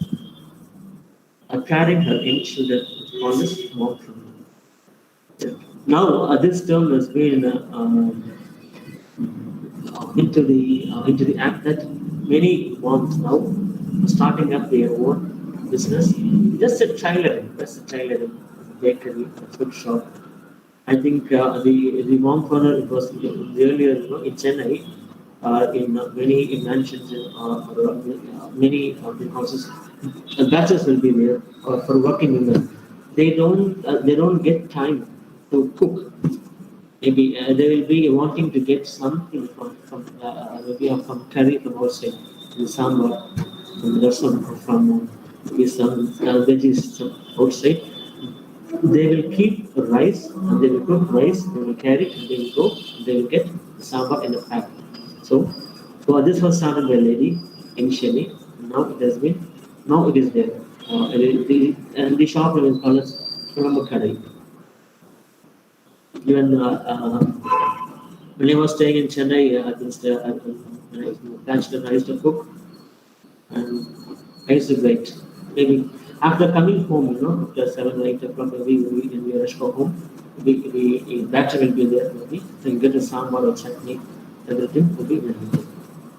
carrying her in children called as mompreneur. Yeah. Now this term has been into the act that many moms now starting up their own business, just a tailoring, bakery, a food shop, I think the mompreneur, it was earlier, in Chennai, in many mansions, or many the houses, batches will be there for working women. They don't get time to cook. Maybe they will be wanting to get something from maybe from curry from outside, the sambar, from rasam, from maybe some veggies from outside. They will keep rice and they will cook rice, they will carry it, and they will go, they will get sambar in a pack. So, this was started by a lady initially. Now it has been, now it is there. And the shop name is called as Kurambu Kadai. Even when I was staying in Chennai, when I was bachelor, I used to cook, and I used to wait. Maybe after coming home, after 7 or 8 o'clock, maybe when we rush for home, the batter will be there, maybe. So you get a sambar or chutney, everything will be ready.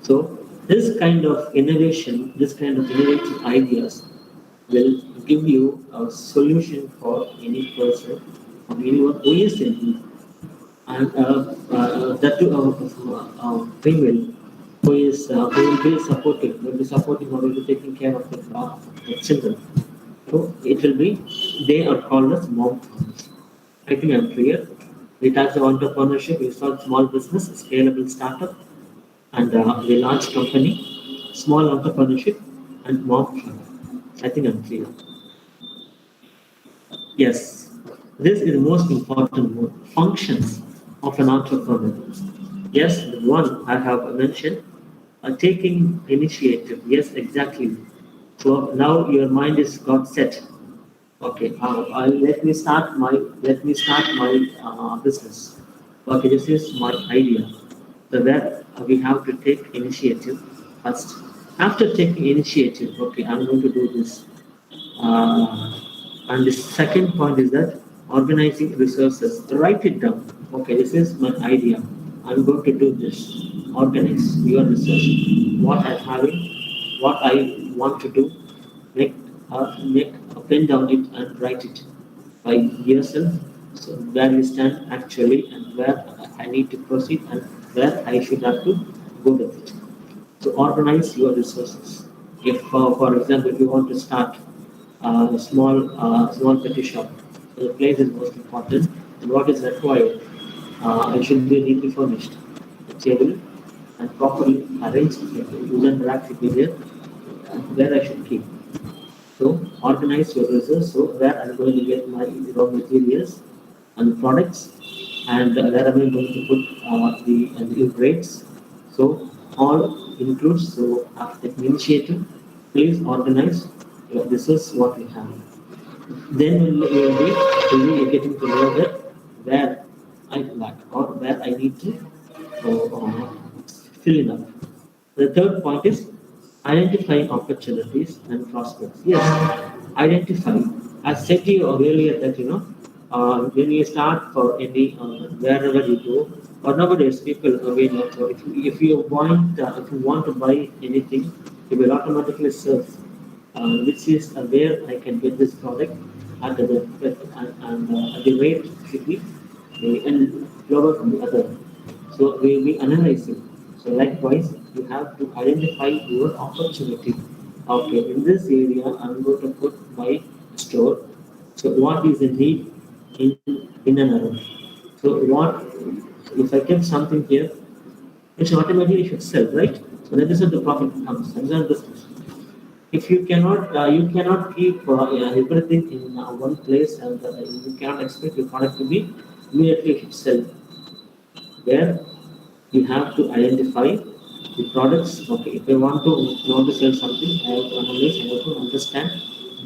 So this kind of innovation, this kind of innovative ideas will give you a solution for any person or anyone who is in need. And that too, female who will be supporting, or will be taking care of the children. So it will be, they are called as mom farmers. I think I'm clear. The types of entrepreneurship is called small business, scalable startup, and the large company, small entrepreneurship, and mom farmer. I think I'm clear. Yes, this is the most important one. Functions of an entrepreneur. Yes, the one I have mentioned, taking initiative. Yes, exactly. So now your mind is got set. Okay, let me start my business. Okay, this is my idea. So that we have to take initiative first. After taking initiative, okay, I'm going to do this. Uh, and the second point is that organizing resources. Write it down. Okay, this is my idea. I'm going to do this. Organize your resources. What I'm having, what I want to do. Make a pen down it and write it by yourself. So where you stand actually, and where I need to proceed, and where I should have to go with it. So organize your resources. If, for example, if you want to start small petty shop, so the place is most important. And what is required? It should be neatly furnished, a table, and properly arranged. Wooden rack should be there, and where I should keep. So organize your resources. So where I'm going to get my raw materials and products, and where am I going to put the grades. So all includes. So after the initiative, please organize. This is what we have. Then we'll be getting to know that where I lack or where I need to fill in up. The third point is identifying opportunities and prospects. Yes, identify. I said to you earlier that when you start for any wherever you go, or nowadays people again, if you want to buy anything, you will automatically search which is where I can get this product at the rate should be and lower from the other. So we'll be analyzing. So likewise, you have to identify your opportunity. Okay, in this area, I'm going to put my store. So what is the need in and around? So what if I kept something here, it automatically should sell, right? So that is how the profit comes. That is how business. If you cannot keep everything in one place, and you cannot expect your product to be immediately should sell. Where you have to identify the products. Okay, if I want to sell something, I have to analyze, I have to understand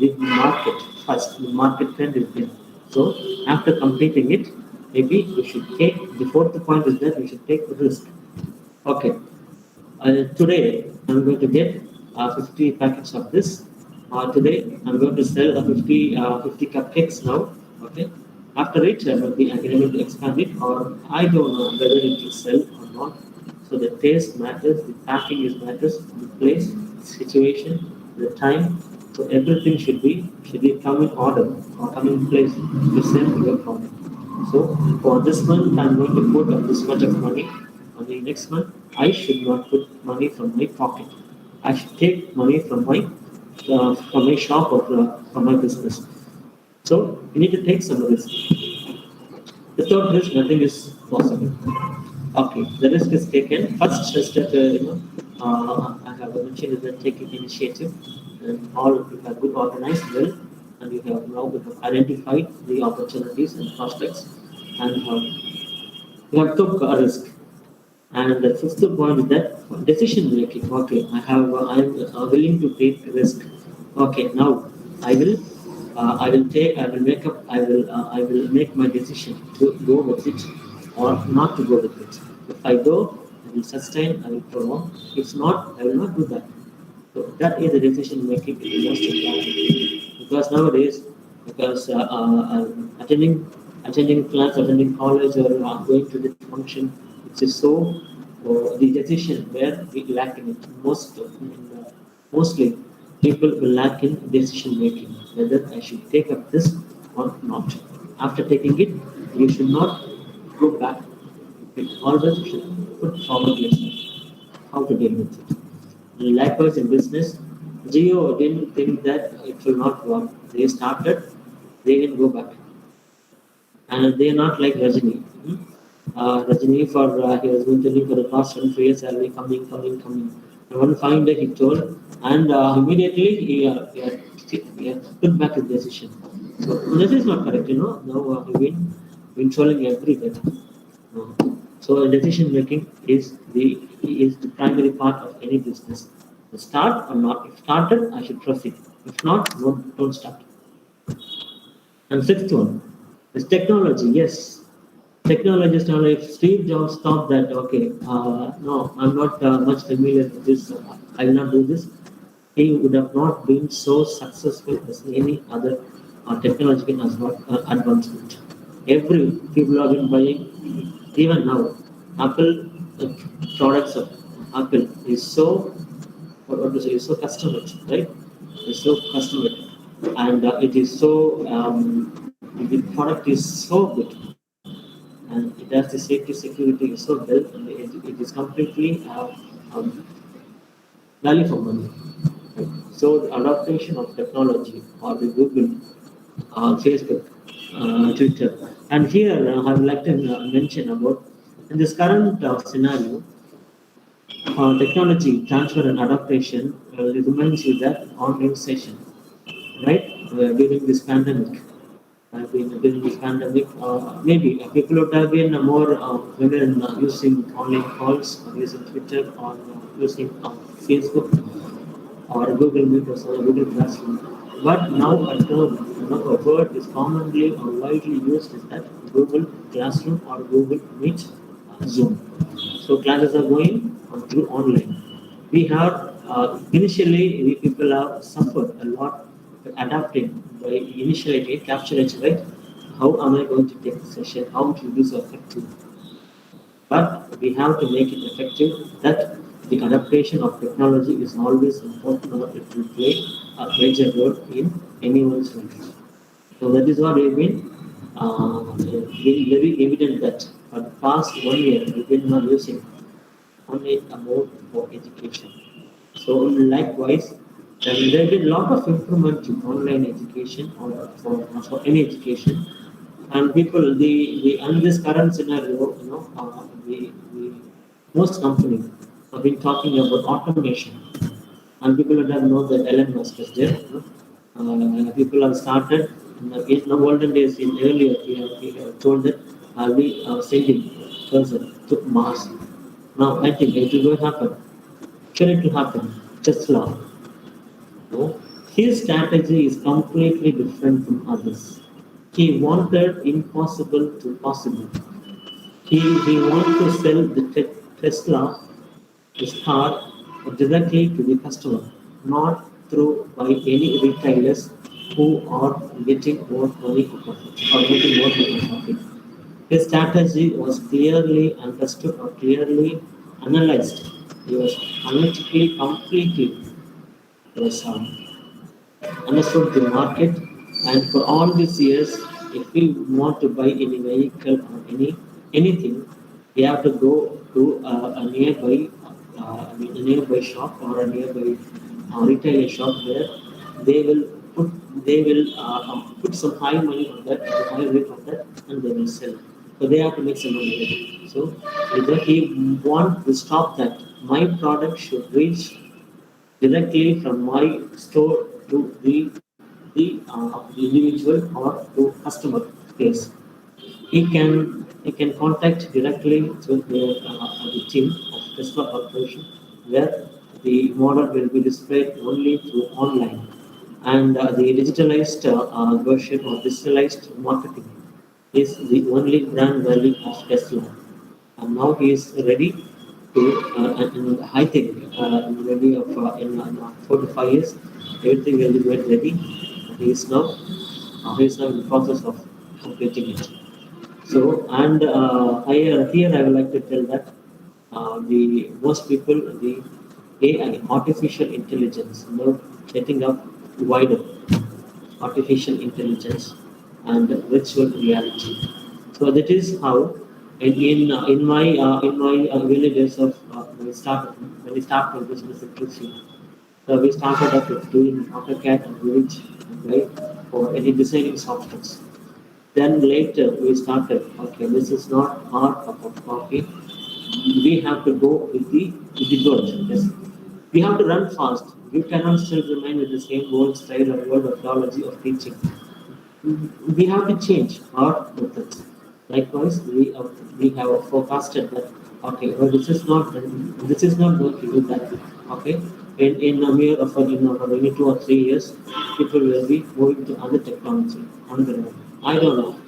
the market first. The market trend is there. So after completing it, maybe we should take the fourth point is that we should take risk. Okay, today I'm going to get 50 packets of this. Today I'm going to sell 50 cupcakes now. Okay. After it, I can able to expand it, or I don't know whether it will sell or not. So the taste matters, the packing is matters, the place, the situation, the time. So everything should be come in order or come in place to sell your product. So for this month, I'm going to put this much of money. On the next month, I should not put money from my pocket. I should take money from my shop or from my business. So you need to take some risk. Without risk, nothing is possible. Okay, the risk is taken. First risk that I have mentioned is that taking initiative, and all you have good organized well, and you have identified the opportunities and prospects, and you have took a risk. And the fifth point is that decision making. Okay, I'm willing to take risk. Okay, now I will I will make up I will make my decision to go with it or not to go with it. If I go, I will sustain, I will prolong. If not, I will not do that. So that is the decision making is the most important. Because nowadays, because attending class, attending college, or going to the function, it is so the decision where we lack in it. Mostly, people will lack in decision making whether I should take up this or not. After taking it, you should not go back. You always should put forward yourself how to deal with it. Likewise in business, Geo didn't think that it will not work. They started, they didn't go back. And they are not like Rajini. Rajini he has been telling for the past 24 years, I'll be coming. And one fine day he told, and immediately he took back his decision. So this is not correct, Now been trolling everywhere. So decision making is the primary part of any business. Start or not. If started, I should proceed. If not, don't start. And sixth one is technology. Yes, technology is not. If Steve Jobs thought that, okay, no, I'm not much familiar with this, I will not do this, he would have not been so successful as any other technological advancement. Every people have been buying, even now, Apple products of Apple is so what to say is so customized, right? It's so customized, and it is so the product is so good, and it has the safety security is so well, and it is completely um, value for money. Right? So the adaptation of technology or the Google, Facebook, Twitter, and here I would like to mention about in this current scenario, technology transfer and adaptation reminds you that online session, right? During this pandemic, during this pandemic, maybe people would have been more familiar in using online calls, or using Twitter, or using Facebook, or Google Meet or Google Classroom. But now a word is commonly or widely used is that Google Classroom or Google Meet, Zoom. So classes are going through online. We have initially we people have suffered a lot adapting by initially capture it, right? How am I going to take the session? How to do so effective? But we have to make it effective that the adaptation of technology is always important or it will play a major role in anyone's life. So that is what we've been very evident that for the past 1 year we've been not using only about for education. So likewise, there have been a lot of improvement in online education or for any education, and people the and this current scenario, the most companies have been talking about automation, and people would have known that Elon Musk is there. People have started in the olden days. In earlier, we have told that I'll be sending person to Mars. Now I think it will happen. Sure, it will happen. Tesla. No, his strategy is completely different from others. He wanted impossible to possible. He wanted to sell the Tesla, his car, directly to the customer, not through by any retailers who are getting more money out of it or getting more money out of it. His strategy was clearly understood or clearly analyzed. He was analytically completely was understood the market, and for all these years if we want to buy any vehicle or anything, we have to go to a nearby shop or a nearby retailer shop where they will put put some high money on that, high rate on that, and they will sell. So they have to make some money. So if he want to stop that, my product should reach directly from my store to the individual or to customer place. He can contact directly to the team of Tesla Corporation, where the model will be displayed only through online, and the digitalized version or digitalized marketing is the only brand value of Tesla. And now he is ready to, and I think maybe in 4 to 5 years, everything will be ready. He is now in the process of completing it. So, and here I would like to tell that the most people, the AI, artificial intelligence, getting up wider, artificial intelligence and virtual reality. So that is how in my early days of when we started business in Trichy, so we started off with doing AutoCAD and Revit, right, for any designing softwares. Then later we started, okay, this is not our cup of coffee. We have to go with the growth. Yes. We have to run fast. You cannot still remain with the same old style or old methodology of teaching. We have to change our methods. Likewise, we have forecasted that, okay, well, this is not going to do that. Okay, in a mere of maybe 2 or 3 years, people will be moving to other technology on the road. I don't know.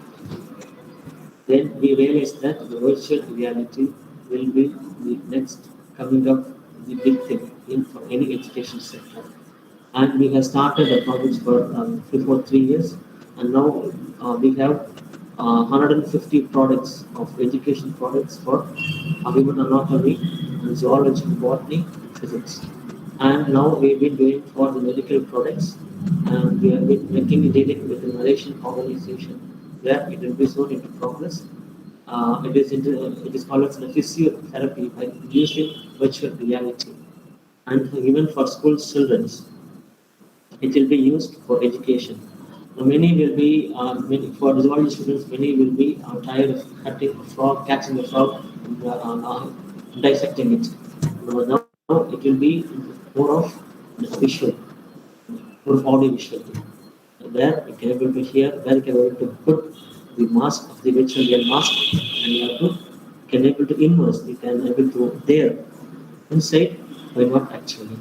Then we realized that the virtual reality will be the next coming up the big thing in for any education sector. And we have started the projects for 3 years, and now we have 150 products of education products for human anatomy, zoology, botany, physics. And now we've been doing for the medical products, and we have been making a dealing with the Malaysian organization where it will be soon into progress. It is called as physiotherapy by using virtual reality, and even for school children, it will be used for education. For zoology students, many will be tired of cutting a frog, catching a frog, and dissecting it. Now it will be more of visual, more of audio visual, where you can able to hear, where you can able to put the mask of the virtual real mask, and you have to can able to immerse, you can able to there inside, why not actually.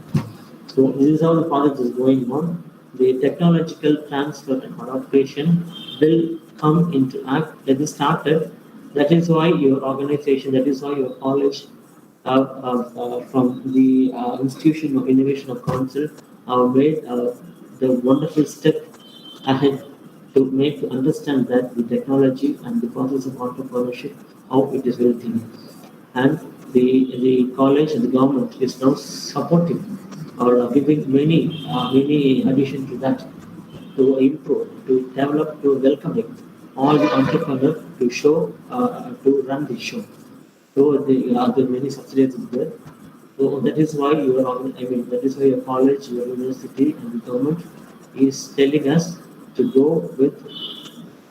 So this is how the project is going on. The technological transfer and adaptation will come into act. That is started. That is why your organization, that is why your college, from the Institution of Innovation of Council, made the wonderful step ahead to make to understand that the technology and the process of entrepreneurship, how it is working, and the college and the government is now supporting or giving many addition to that, to improve, to develop, to welcoming all the entrepreneurs to show to run the show. So the many subsidiaries is there. So that is why that is why your college, your university, and the government is telling us to go with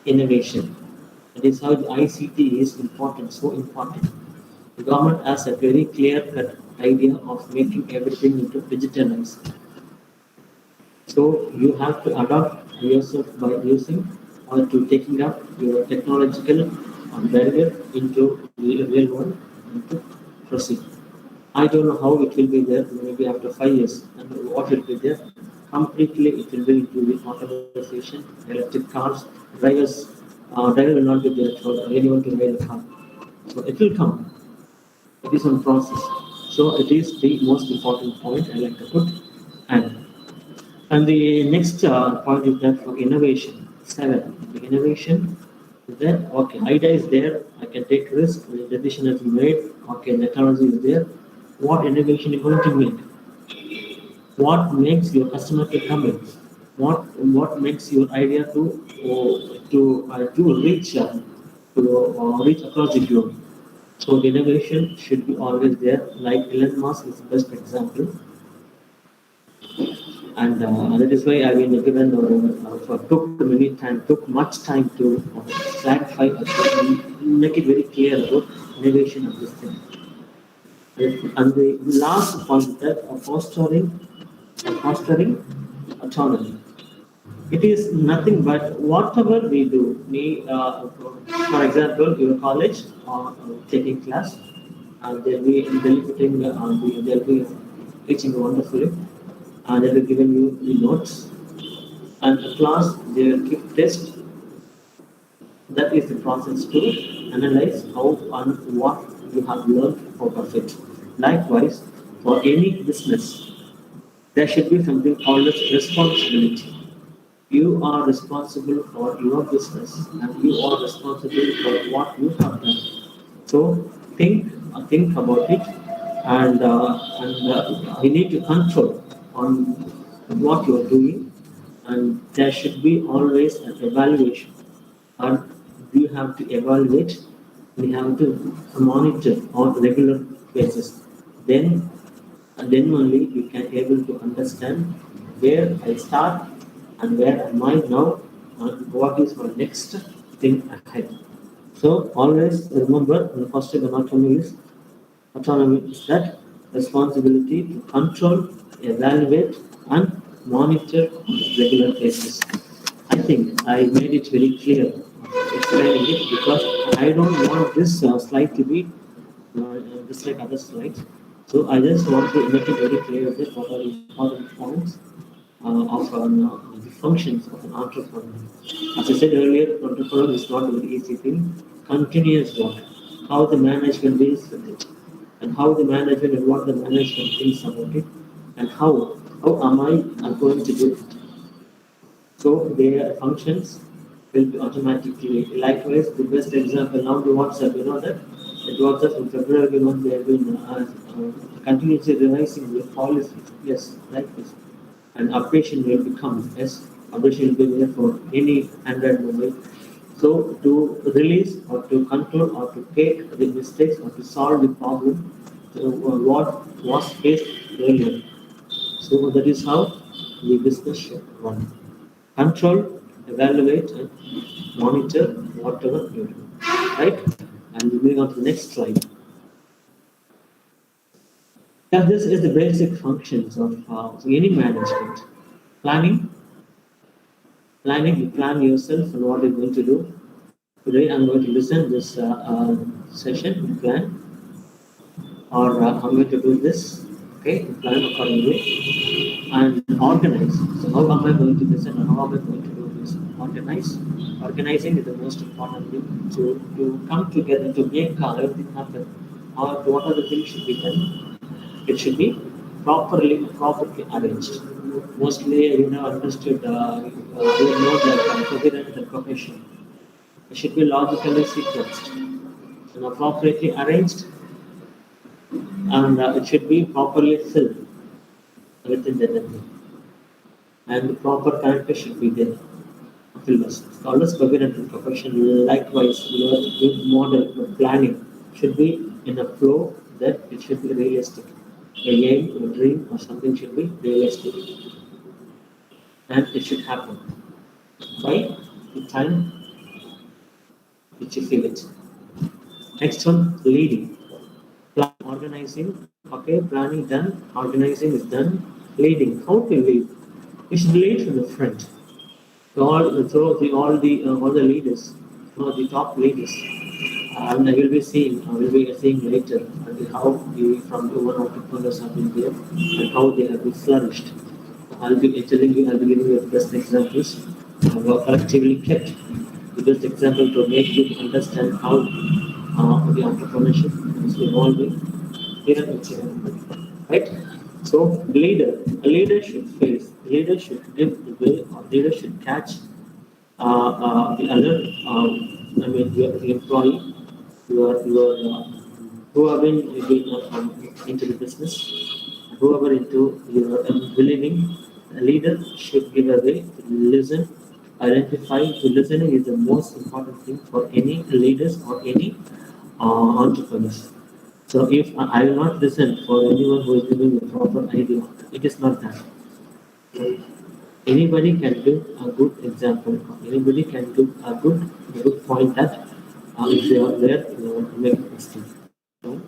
innovation. That is how the ICT is important, so important. The government has a very clear-cut idea of making everything into digitalized. So you have to adapt yourself by using or to taking up your technological barrier into the real one and to proceed. I don't know how it will be there, maybe after 5 years, and what will be there. Completely, it will be into the automatization, electric cars, drivers. Driver will not be there for anyone to ride a car. So it will come. It is on process. So it is the most important point I like to put. And the next point is that for innovation, 7. The innovation is that, okay, idea is there, I can take risk, the decision has been made, okay, technology is there. What innovation you going to make? What makes your customer to come in? what makes your idea to reach across the globe. So innovation should be always there. Like Elon Musk is the best example, and that is why I've been given took many time, took much time to clarify, make it very clear about innovation of this thing. And the last point is that fostering autonomy. It is nothing but whatever we do. For example, your college taking class, they'll be teaching wonderfully, and they'll be giving you the notes. And the class, they will keep test. That is the process to analyze how and what you have learned out of it. Likewise, for any business, there should be something called as responsibility. You are responsible for your business and you are responsible for what you have done. So think about it, and you need to control on what you are doing, and there should be always an evaluation. And you have to evaluate, we have to monitor on regular basis. Then and then only you can able to understand where I start and where am I now and what is my next thing ahead. So always remember the first step in autonomy is that responsibility to control, evaluate and monitor on a regular basis. I think I made it very clear explaining it because I don't want this slide to be just like other slides. So I just want to make it very clear that what are the important points of the functions of an entrepreneur. As I said earlier, entrepreneur is not a very easy thing. Continuous work, how the management deals with it, and how the management and what the management thinks about it, and how am I going to do it. So their functions will be automatically. Likewise, the best example now the WhatsApp, you know that the WhatsApp in February month they have been continuously revising their policies. Yes, like this. And updation will become, yes, updation will be there for any Android mobile. So to release or to control or to take the mistakes or to solve the problem, what was faced earlier. So that is how the business should run. Control, evaluate, and monitor whatever you do. Right? And moving on to the next slide. Yeah, this is the basic functions of any management. Planning, you plan yourself and what you're going to do. Today I'm going to listen this session, you plan, or I'm going to do this. Okay, you plan accordingly and organize. So how am I going to listen and how am I going to do this? Organize. Organizing is the most important thing to come together to make everything happen. Or what are the things should be done? It should be properly arranged. Mostly, you know, understood. You know that coherent the profession. It should be logically sequenced and appropriately arranged, and it should be properly filled within the level. And the proper character should be there. Fillers. Always coherent in profession. Likewise, your good model of planning should be in a flow that it should be realistic. A aim, a dream, or something should be realistic, and it should happen by the time which you feel it. Next one, leading. Organizing. Okay, planning done. Organizing is done. Leading. How to lead? You should lead from the front. All the leaders, the top leaders, and I will be seeing later how the from the one entrepreneurs have been there and how they have been flourished. I'll be giving you the best examples were collectively kept. The best example to make you understand how the entrepreneurship is evolving here in Singapore. Right? So a leader should face, a leader should give the way, or leader should catch the other, the employee, your who have been into the business, whoever into your believing A leader should give a way to listen, identify. To listening is the most important thing for any leaders or any entrepreneurs. So if I will not listen for anyone who is giving a proper idea, it is not that. So anybody can give a good example. Anybody can give a good point that if they are there, they want to make a mistake. So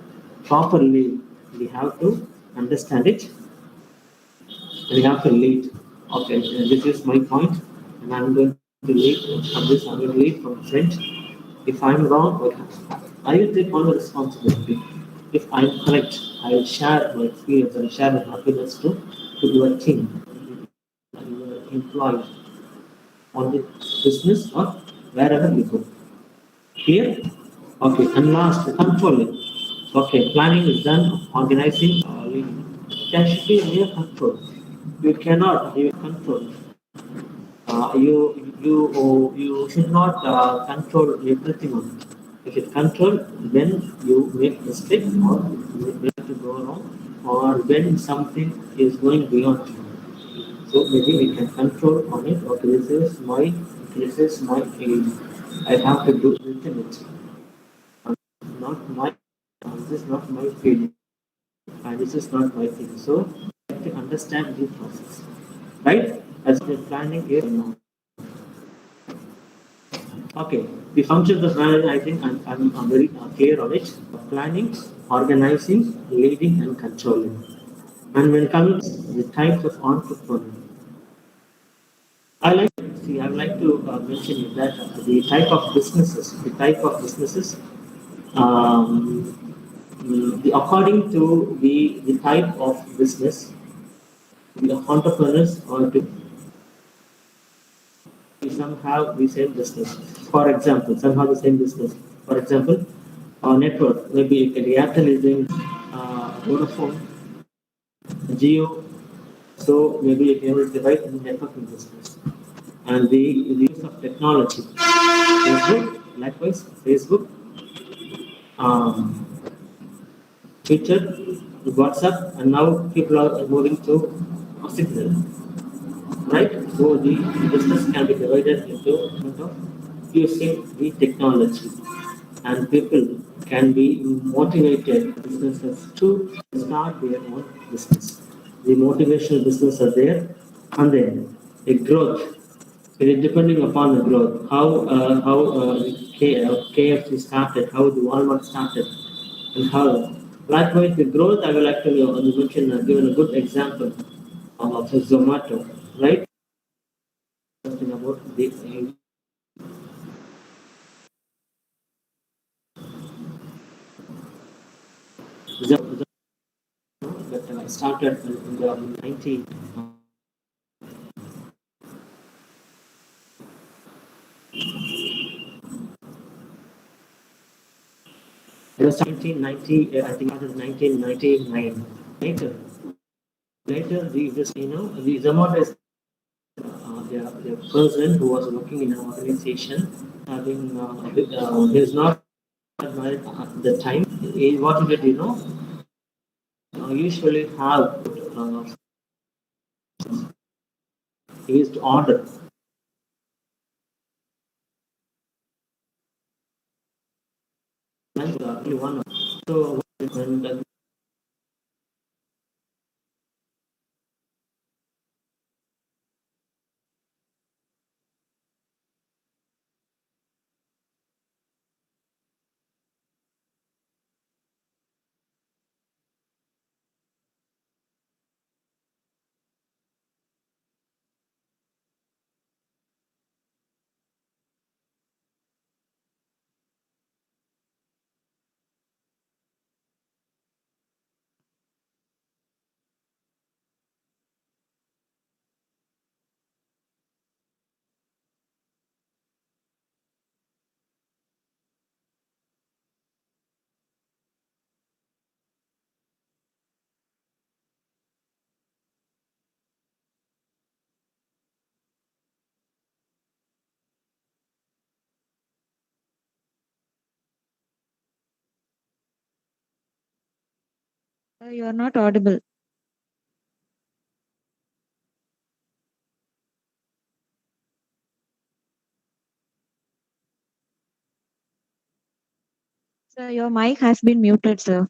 properly, we have to understand it. We have to lead. Okay, this is my point, and I'm going to lead from this. I'm going to lead from front. If I'm wrong, okay, I will take all the responsibility. If I'm correct, I will share my experience and share my happiness to your team, your employees, on the business or wherever you go. Clear? Okay, and last, controlling. Okay, planning is done, organizing, leading. There should be real control. You cannot have control. You should not control everything on it. If you control when you make mistake or when to go wrong or when something is going beyond you. So maybe we can control on it. Okay, this is my aim. I have to do within it. Not my this is not my feeling and this is not my thing. So I have to understand the process. Right? As the planning is now. Okay, the functions of management, I think I'm very clear on it. Planning, organizing, leading, and controlling. And when coming to the types of entrepreneur, I would like to mention is that the type of businesses, um, according to the type of business, the entrepreneurs or to some have the same business. For example, some have the same business. For example, network, maybe Airtel is doing Vodafone, Geo, so maybe it will divide in networking business. And the use of technology, Facebook, likewise, Facebook, um, Twitter, WhatsApp, and now people are moving to Signal, right? So the business can be divided into using the technology, and people can be motivated businesses to start their own business. The motivational business are there, and then a growth. It is depending upon the growth. How KFC started, how the Walmart started, and how. Likewise, the growth I would like to mention, given a good example of Zomato, right? Something about the Zomato that started in the 19. It was 1990, I think it was 1999. Later, the Zomato is the person who was working in an organization having he is not married at the time. What he did, usually have he used to order. Only one. So when You are not audible. Sir, your mic has been muted, sir.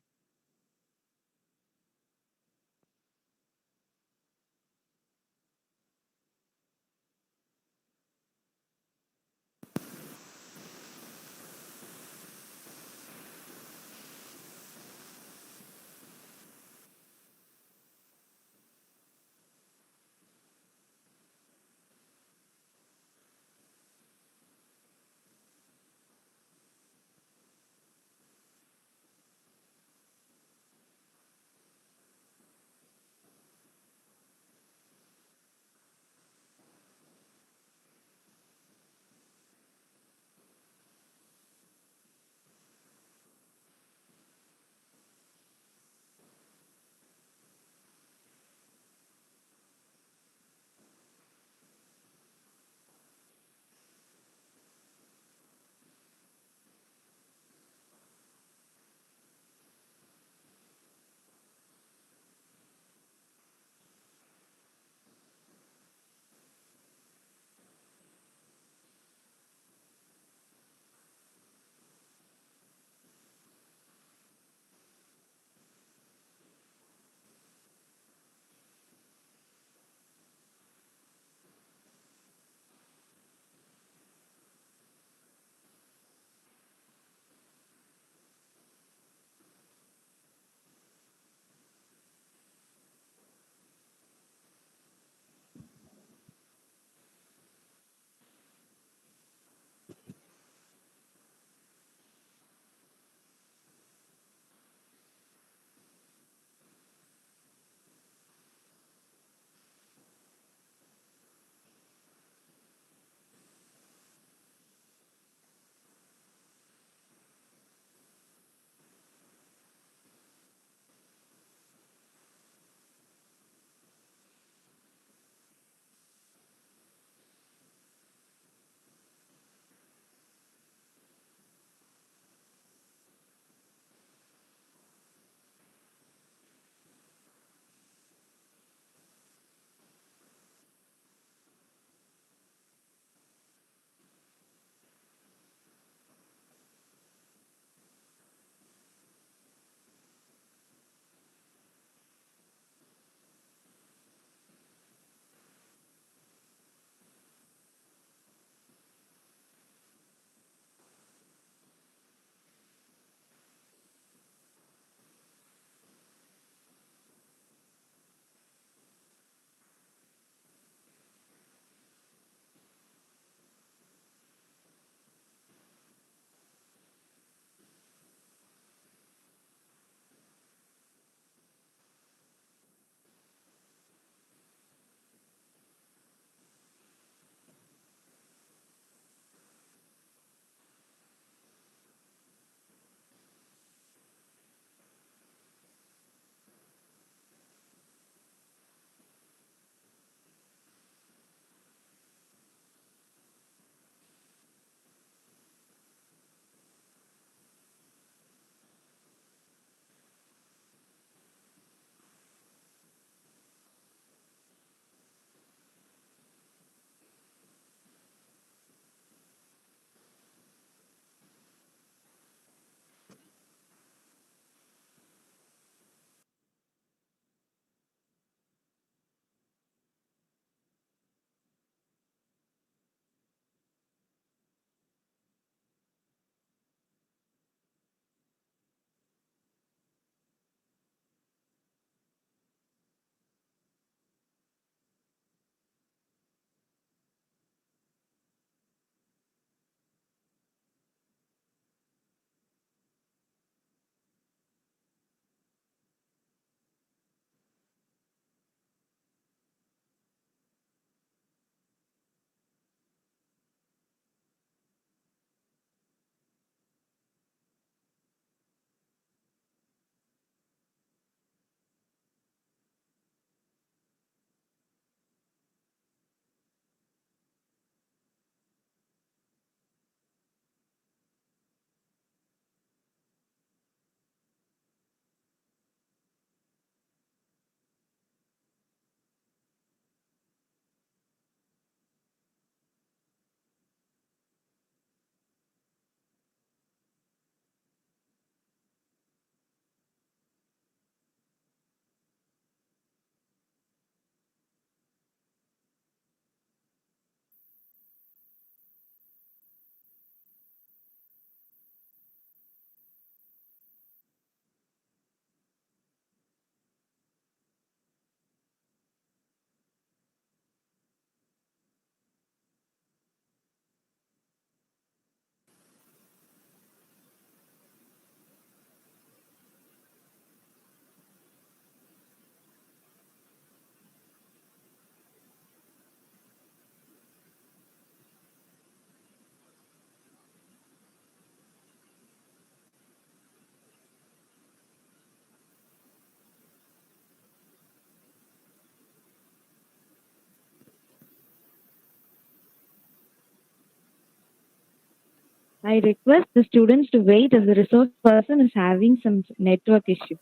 I request the students to wait as the resource person is having some network issue.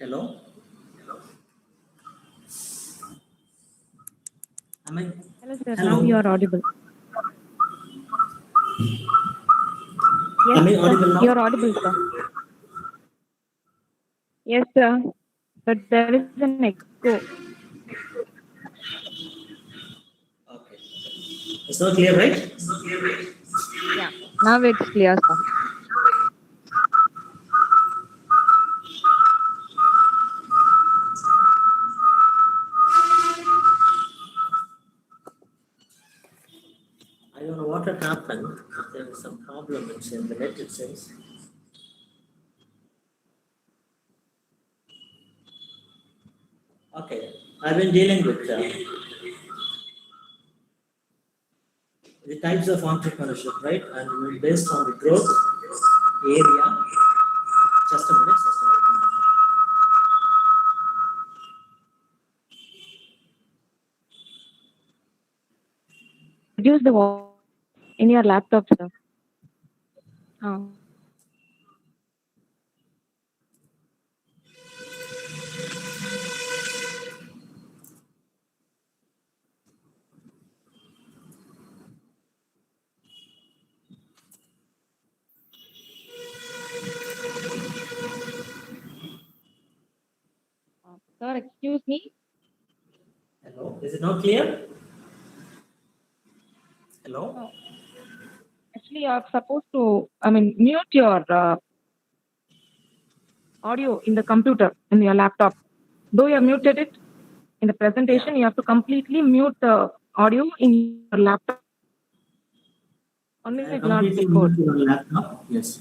Hello? Am I? Hello, sir. Now you Hello? are audible. Yes, Am I sir. audible You are now? audible, sir. Yes, sir. But there is an echo. Okay. It's not clear, right? Yeah. Now it's clear, sir. I don't know what had happened. There is some problem in the net, it says. I've been dealing with the types of entrepreneurship, right? And based on the growth area. Just a minute, just a minute. Reduce the volume in your laptop, sir. Oh. Sir, excuse me. Hello, is it not clear? Hello? No. Actually, you are supposed to, mute your audio in the computer, in your laptop. Though you have muted it in the presentation, you have to completely mute the audio in your laptop. Only I it not completely record. moved to your laptop. Yes.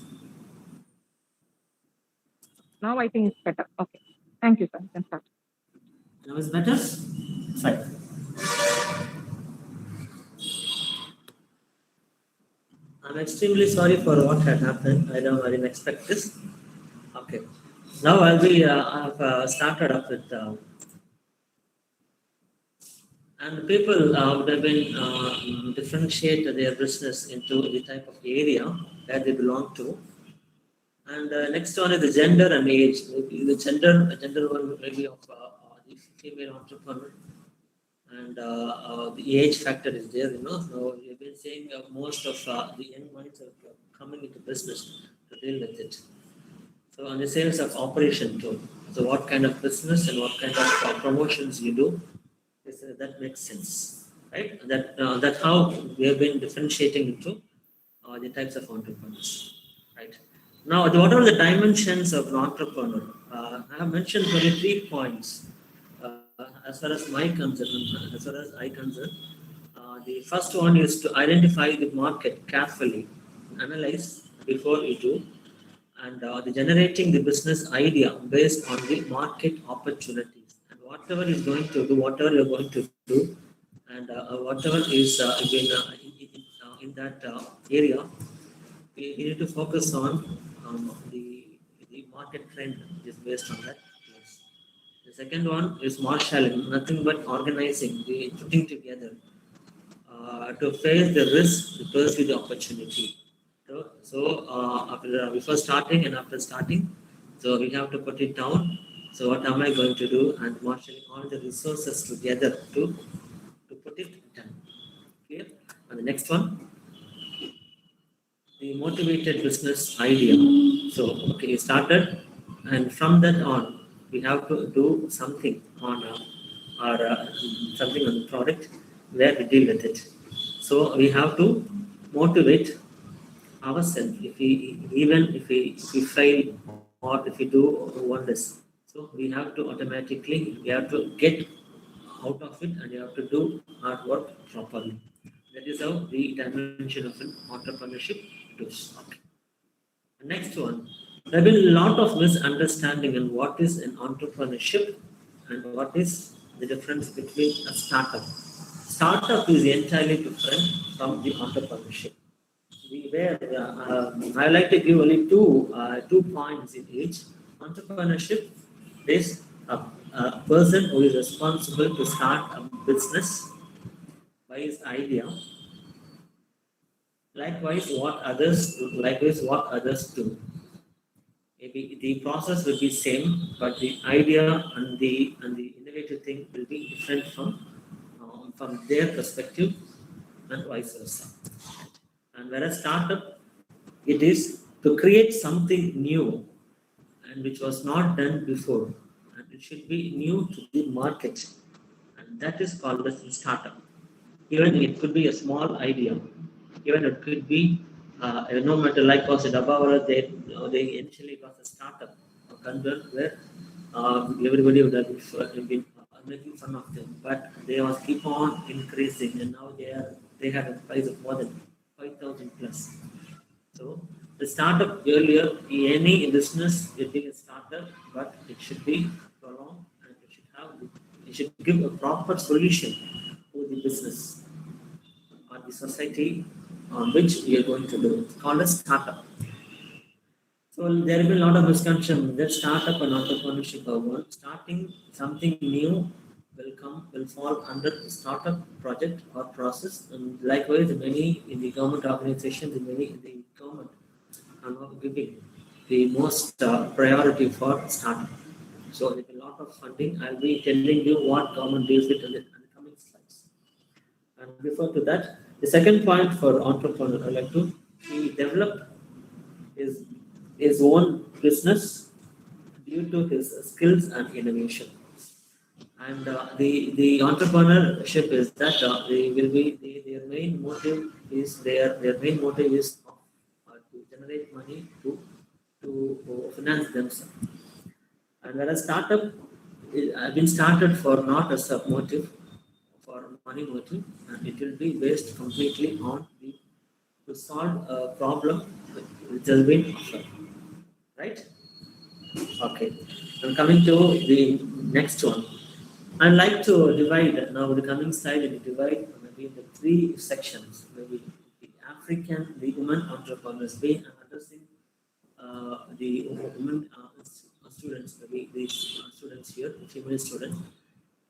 Now I think it's better. Okay. Thank you, sir. You can start. Now is better? Fine. I'm extremely sorry for what had happened. I didn't expect this. Okay. Now I've started up with, and people would have been differentiate their business into the type of area that they belong to. And next one is the gender and age. Maybe the gender one maybe of the female entrepreneur, and the age factor is there. So we've been saying most of the young minds are coming into business to deal with it. So on the sales of operation too. So what kind of business and what kind of promotions you do, that makes sense, right? That's how we have been differentiating into the types of entrepreneurs, right? Now, what are the dimensions of an entrepreneur? I have mentioned 23 points. As far as my concern, as far as I concern, the first one is to identify the market carefully, analyze before you do, and the generating the business idea based on the market opportunities. And whatever is going to do, whatever you're going to do, and whatever is in that area, we need to focus on the market trend is based on that. Yes. The second one is marshalling, nothing but organizing, the putting together to face the risk to pursue the opportunity. So after before starting and after starting, so we have to put it down. So what am I going to do, and marshalling all the resources together to put it done. Clear? And the next one, the motivated business idea. So, okay, you started, and from that on, we have to do something on or something on the product where we deal with it. So, we have to motivate ourselves if we fail or if we do wonders. So, we have to automatically we have to get out of it, and you have to do hard work properly. That is how the dimension of an entrepreneurship does. Okay. Next one, there have been a lot of misunderstanding in what is an entrepreneurship and what is the difference between a startup. Startup is entirely different from the entrepreneurship. I like to give only two points in each. Entrepreneurship is a person who is responsible to start a business by his idea. Likewise, what others do. Maybe the process will be same, but the idea and the innovative thing will be different from their perspective, and vice versa. And whereas startup, it is to create something new and which was not done before, and it should be new to the market, and that is called as a startup. Even it could be a small idea, even it could be no matter like was it above, they initially was a startup, a concern where everybody would have been making fun of them, but they was keep on increasing, and now they have a price of more than 5,000 plus. So the startup earlier, any business will be a startup, but it should be prolonged and it should have You should give a proper solution to the business or the society on which we are going to do. It's called a startup. So there will be a lot of misconception that startup and entrepreneurship are one. Starting something new will fall under the startup project or process. And likewise, many in the government organizations, many in the government are not giving the most priority for startup. So there's a lot of funding. I'll be telling you what government deals with in the coming slides. And before to that, the second point for entrepreneur, I like to he develop his his own business due to his skills and innovation. And the entrepreneurship is that they will be their main motive is their main motive is to generate money to finance themselves. And whereas startup have been started for not as a motive, for money motive, and it will be based completely on the to solve a problem which has been offered. Right? Okay. And coming to the next one. I'd like to divide now the coming slide and divide maybe into three sections. Maybe the African, the women entrepreneurs, we are addressing the women students, maybe these students here, female students.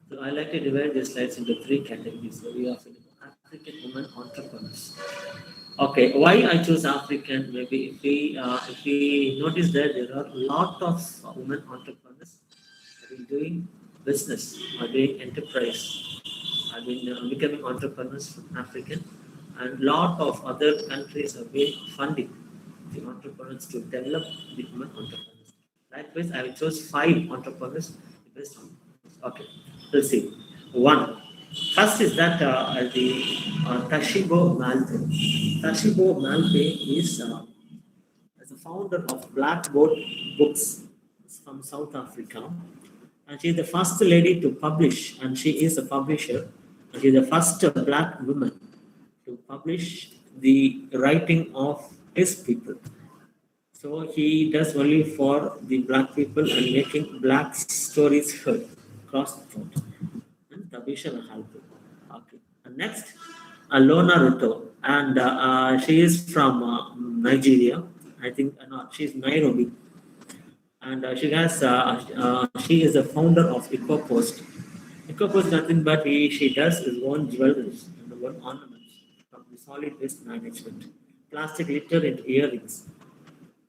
So I like to divide the slides into three categories. So we have African women entrepreneurs. Okay, why I choose African? Maybe if we notice that there are a lot of women entrepreneurs have been doing business or doing enterprise, have been becoming entrepreneurs from African, and lot of other countries have been funding the entrepreneurs to develop the women entrepreneurs. Likewise, I will choose 5 entrepreneurs based on. Okay, we'll see. One. First is that the Tashibo Malpe. Tashibo Malpe is the founder of Blackboard Books from South Africa. And she is the first lady to publish, and she is a publisher. And she is the first black woman to publish the writing of his people. So he does only for the black people and making black stories heard across the world. And Tabisha Mahalpu. Okay. And next, Alona Ruto, and she is from Nigeria. I think no, she's Nairobi, and she is the founder of EcoPost. EcoPost nothing but she does his own jewelry and own ornaments from the solid waste management, plastic litter into earrings,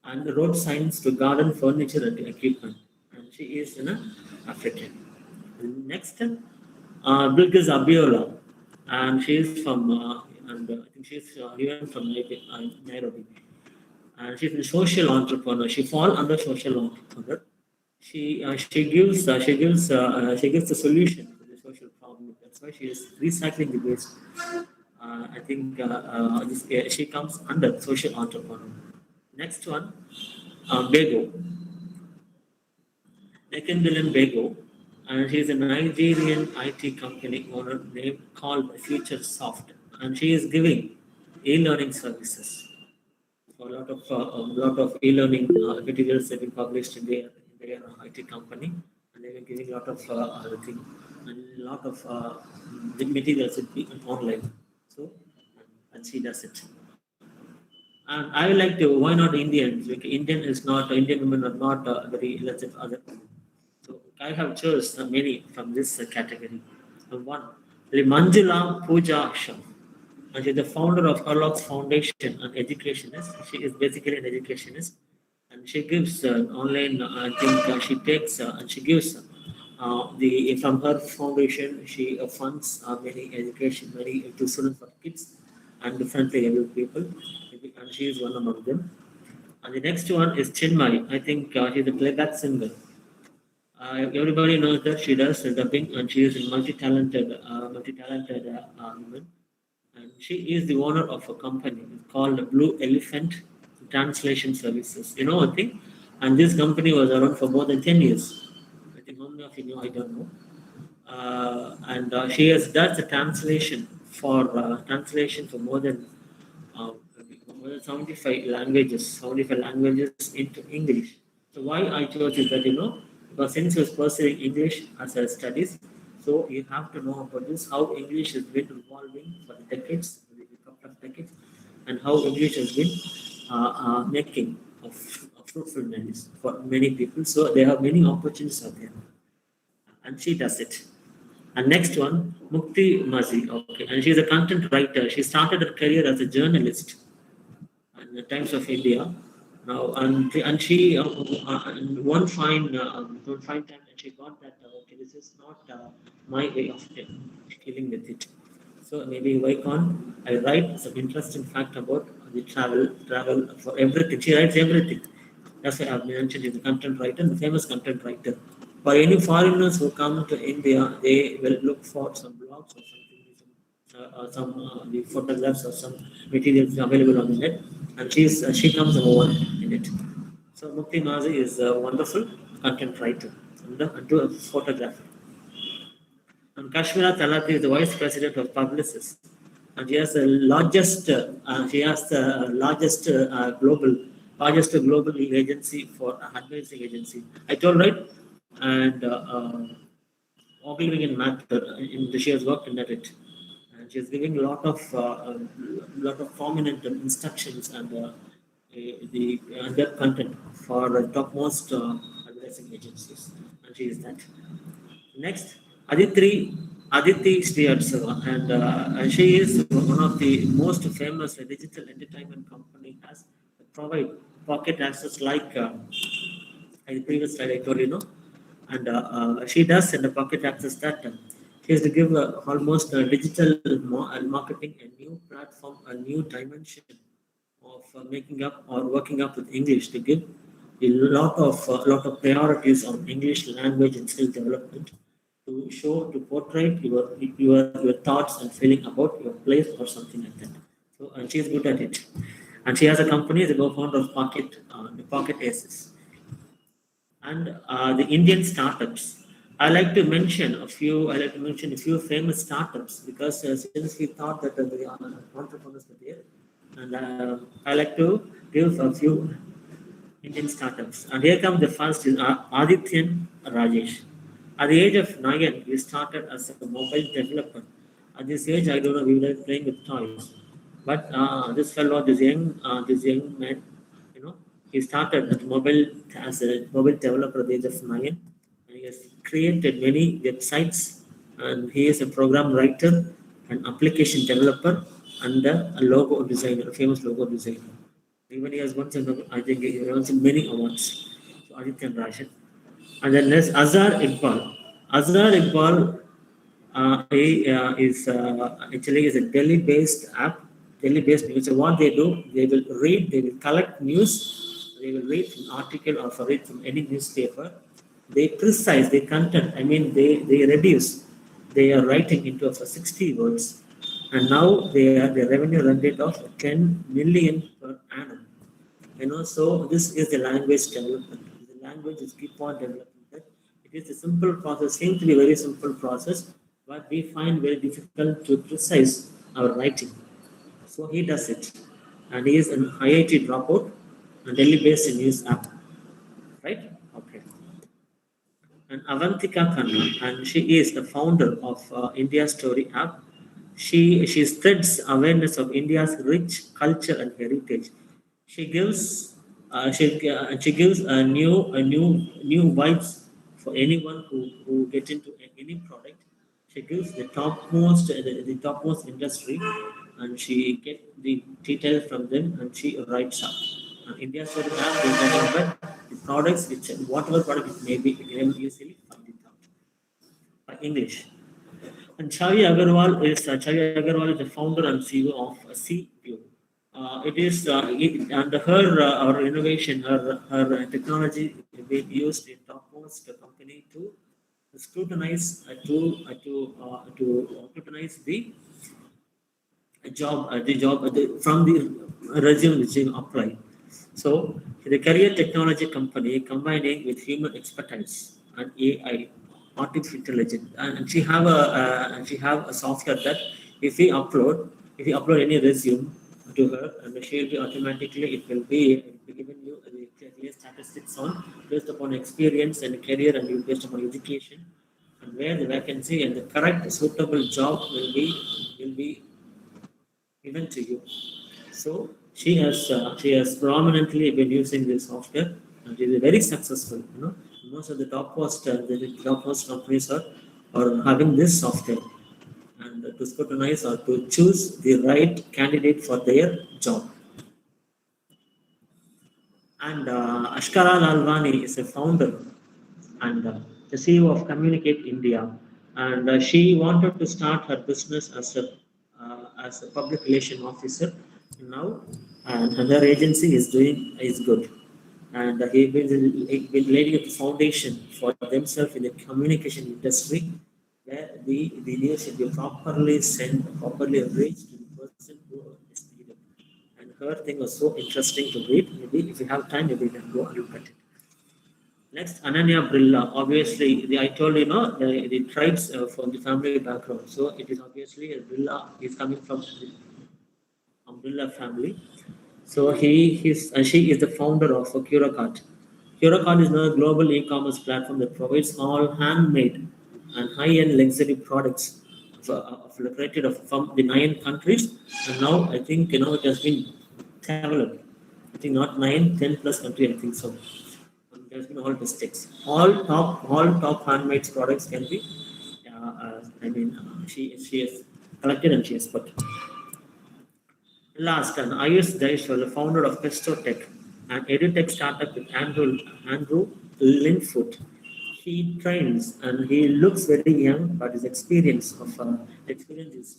and the road signs to garden furniture and equipment. And she is African. Next, Bilkis Abiola, and she is from, and I think she's even from Nairobi. And she's a social entrepreneur. She falls under social entrepreneur. She gives the solution to the social problem. That's why she is recycling the waste. I think she comes under social entrepreneur. Next one, Bego. Ekenbilen Bego, and she is a Nigerian IT company owner named called Future Soft, and she is giving e-learning services. So a lot of e-learning materials have been published in their IT company, and they are giving a lot of other things and a lot of the materials online. So and she does it. And I would like to, why not Indians? Like Indian women are not very, let's say, other. So I have chosen many from this category. One, Manjula Pooja Shah. And she's the founder of Herlock's Foundation and educationist. She is basically an educationist. And she gives online, I think she takes and she gives from her foundation, she funds many to students for kids and differently able people. And she is one among them. And the next one is Chinmay. I think she's a playback singer. Everybody knows that she does dubbing, and she is a multi-talented woman. And she is the owner of a company called Blue Elephant Translation Services. You know one thing? And this company was around for more than 10 years. I think how many of you know? I don't know. And she has done the translation for more than 75 languages into English. So why I chose is that because since he was pursuing English as a studies, So you have to know about this, how English has been evolving for the decades, a couple of decades, and how English has been making of fruitfulness for many people. So they have many opportunities out there, and she does it. And next one, Mukti Mazi. Okay, and she's a content writer. She started her career as a journalist in the Times of India. Now, and she and one fine time, and she got that okay, this is not my way of dealing with it. So maybe why can't I write some interesting fact about the travel for everything. She writes everything. That's why I've mentioned she's a content writer, the famous content writer. For any foreigners who come to India, they will look for some blogs or some the photographs or some materials available on the net, and she comes number one in it. So Mukti Mazi is a wonderful content writer and a photographer. And Kashmira Talati is the vice president of Publicis, and she has the largest global agency for advertising agency. I told right, and ogling in matter. She has worked in it, and she is giving lot of prominent instructions and their content for topmost advertising agencies, and she is that. Next, Aditi Srivatsava, and she is one of the most famous digital entertainment company has provide pocket access like in the previous slide I told you, know, and she does in the pocket access that she has to give almost digital marketing a new platform, a new dimension of making up or working up with English to give a lot of priorities on English language and skill development to show to portray your thoughts and feeling about your place or something like that. So and she is good at it, and she has a company, the co-founder of the Pocket Aces, and the Indian startups. I like to mention a few famous startups because since we thought that the entrepreneurs were there, and I like to give a few Indian startups. And here comes the first is Adityan Rajesh. At the age of 9, he started as a mobile developer. At this age, I don't know, we were playing with toys. But this young man, you know, he started as a mobile developer at the age of 9. And he has created many websites. And he is a program writer, an application developer, and a logo designer, a famous logo designer. Even he has won some, I think he has won many awards. So Adityan Rajan. And then there's Azhar Iqbal. Azhar Iqbal he actually is a Delhi-based app, Delhi-based news. So what they do, they will collect news, they will read an article or read from any newspaper. They precise, they content. I mean, they reduce. They are writing into of 60 words, and now they are the revenue run rate of 10 million per annum. So this is the language development. The language is keep on developing. That it is a simple process, seems to be a very simple process, but we find very difficult to precise our writing. So he does it, and he is an IIT dropout, and Delhi-based news app, right? Okay. And Avantika Khanna, and she is the founder of India Story app. She spreads awareness of India's rich culture and heritage. She gives she gives new vibes for anyone who get into any product. She gives the topmost industry, and she get the details from them, and she writes up. India Story app is nothing but the products which whatever product it may be, you can easily find it out by English. And Chavi Agarwal is the founder and CEO of CView. It is and her innovation, her technology being used in topmost company to scrutinize to scrutinize from the resume which you apply. So the career technology company combining with human expertise and AI, artificial intelligence, and she have a software that if we upload any resume to her, and she will be automatically it will be giving you the clear statistics on based upon experience and career and based upon education, and where the vacancy and the correct suitable job will be given to you. So she has prominently been using this software, and it is very successful. Most of the top most companies are having this software, and to scrutinize or to choose the right candidate for their job. And Ashkara Lalwani is a founder and the CEO of Communicate India. And she wanted to start her business as a public relation officer now, and her agency is good. And he been laying a foundation for themselves in the communication industry, where the news should be properly sent, properly reached to the person who is needed. And her thing was so interesting to read. Maybe if you have time, maybe you can go and look at it. Next, Ananya Brilla. Obviously, I told the tribes from the family background. So it is obviously a Brilla is coming from the Brilla family. So she is the founder of Curacart. Curacart is now a global e-commerce platform that provides all handmade and high-end luxury products created from the 9 countries. And now I think it has been developed. I think not 9, 10 plus country. I think so. There's been all mistakes. All top handmade products can be. She has collected and she has put. Last, and Ayush Jaiswal, the founder of Pesto Tech, an edutech startup with Andrew Linfoot. He trains and he looks very young, but his experience is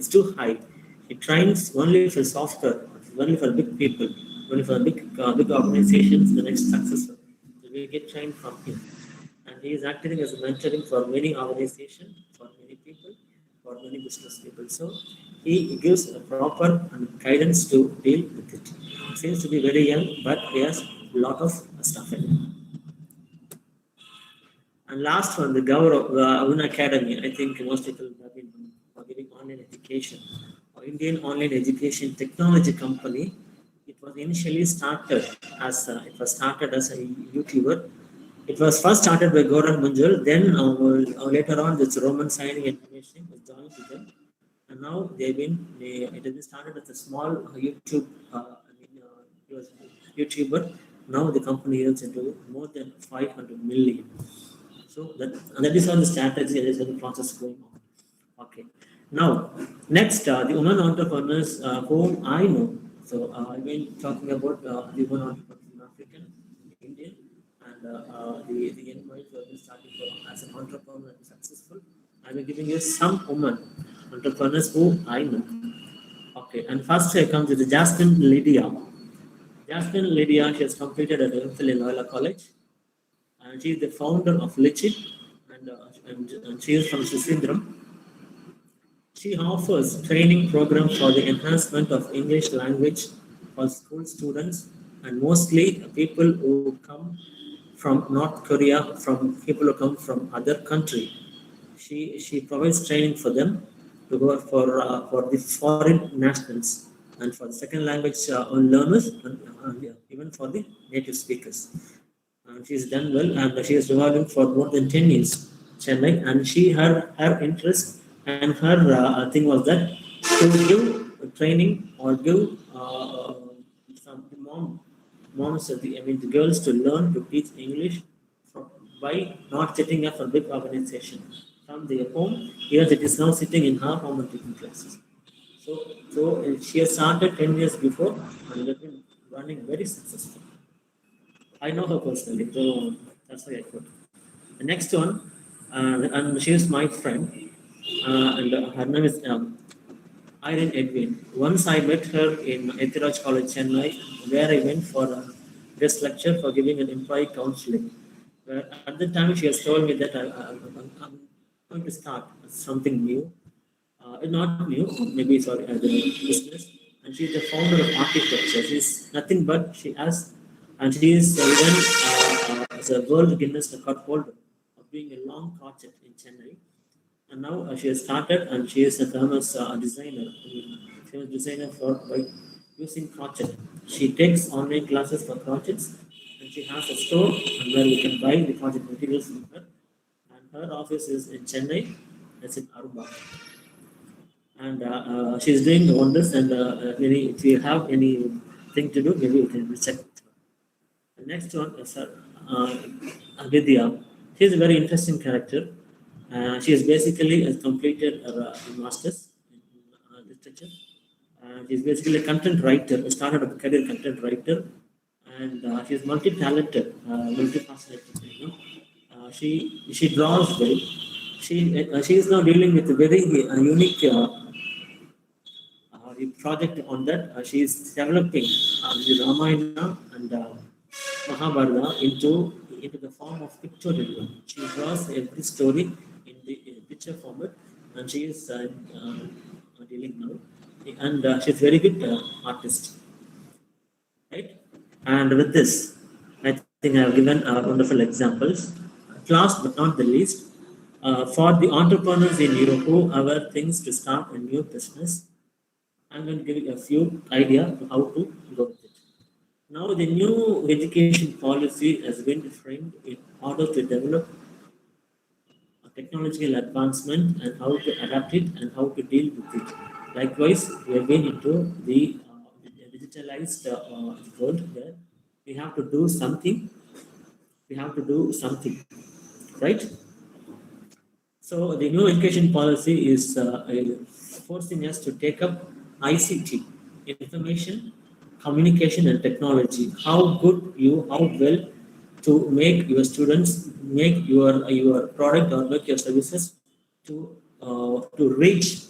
too high. He trains only for software, only for big people, only for big organizations. The next successor, we get trained from him, and he is acting as a mentoring for many organizations, for many people, for many business people. So he gives a proper guidance to deal with it. Seems to be very young, but he has a lot of stuff in it. And last one, the Gaurav Avun Academy. I think most people have been giving online education. Indian online education technology company. It was initially started as a YouTuber. It was first started by Gaurav Manjul. Then later on, this Roman signing and finishing was joined with them. And now it has been started as a small YouTube. He was a YouTuber. Now the company earns into more than 500 million. So that is how the strategy, that is how the process going on. Okay. Now, next, the women entrepreneurs whom I know. So I've been talking about the women entrepreneurs in African, Indian, and the young boys who have been starting as an entrepreneur and successful. I've been giving you some women entrepreneurs who I know. Okay, and first I come to the Jasmine Lydia. Jasmine Lydia, she has completed at MPhil in Loyola College, and she is the founder of Lichit, and she is from Sisindram. She offers training programs for the enhancement of English language for school students and mostly people who come from North Korea, from people who come from other country. She provides training for them to go for the foreign nationals and for the second language learners and even for the native speakers. She's done well, and she is revolving for more than 10 years, Chennai. And her interest and her thing was that to give training or give some moms, the girls to learn to teach English by not setting up a big organization from their home. Here it is now sitting in her home and taking classes. So she has started 10 years before and has been running very successful. I know her personally, so that's why I put. The next one, and she is my friend, and her name is Irene Edwin. Once I met her in Ethiraj College, Chennai, where I went for a guest lecture for giving an employee counseling. Where at the time, she has told me that I'm going to start something new. Not new, maybe sorry, the business. And she is the founder of architecture. She's nothing but and she is even as a world Guinness record holder of being a long project in Chennai. And now she has started, and she is a famous designer. Famous designer for by using crochet. She takes online classes for crotchets, and she has a store where you can buy the crochet materials from her. And Her office is in Chennai. It's in Aruba, and she's doing wonders. And maybe if you have anything to do, maybe you can check. The next one is Vidya. She's a very interesting character. She has basically completed her master's in literature. She's basically a content writer, started a career content writer, and she's multi-talented, multifaceted. She draws well. She is now dealing with a very unique project on that. She is developing the Ramayana and Mahabharata into the form of pictorial. She draws every story in the picture format, and she is dealing now. And she's very good artist, right? And with this, I think I have given wonderful examples. Last but not the least, for the entrepreneurs in Europe who have things to start a new business, I'm going to give you a few ideas to how to go with it. Now, the new education policy has been framed in order to develop a technological advancement and how to adapt it and how to deal with it. Likewise, we have been into the digitalized world where we have to do something. We have to do something, right? So the new education policy is forcing us to take up ICT, information, communication, and technology. How good you, how well to make your students, make your product or make your services to reach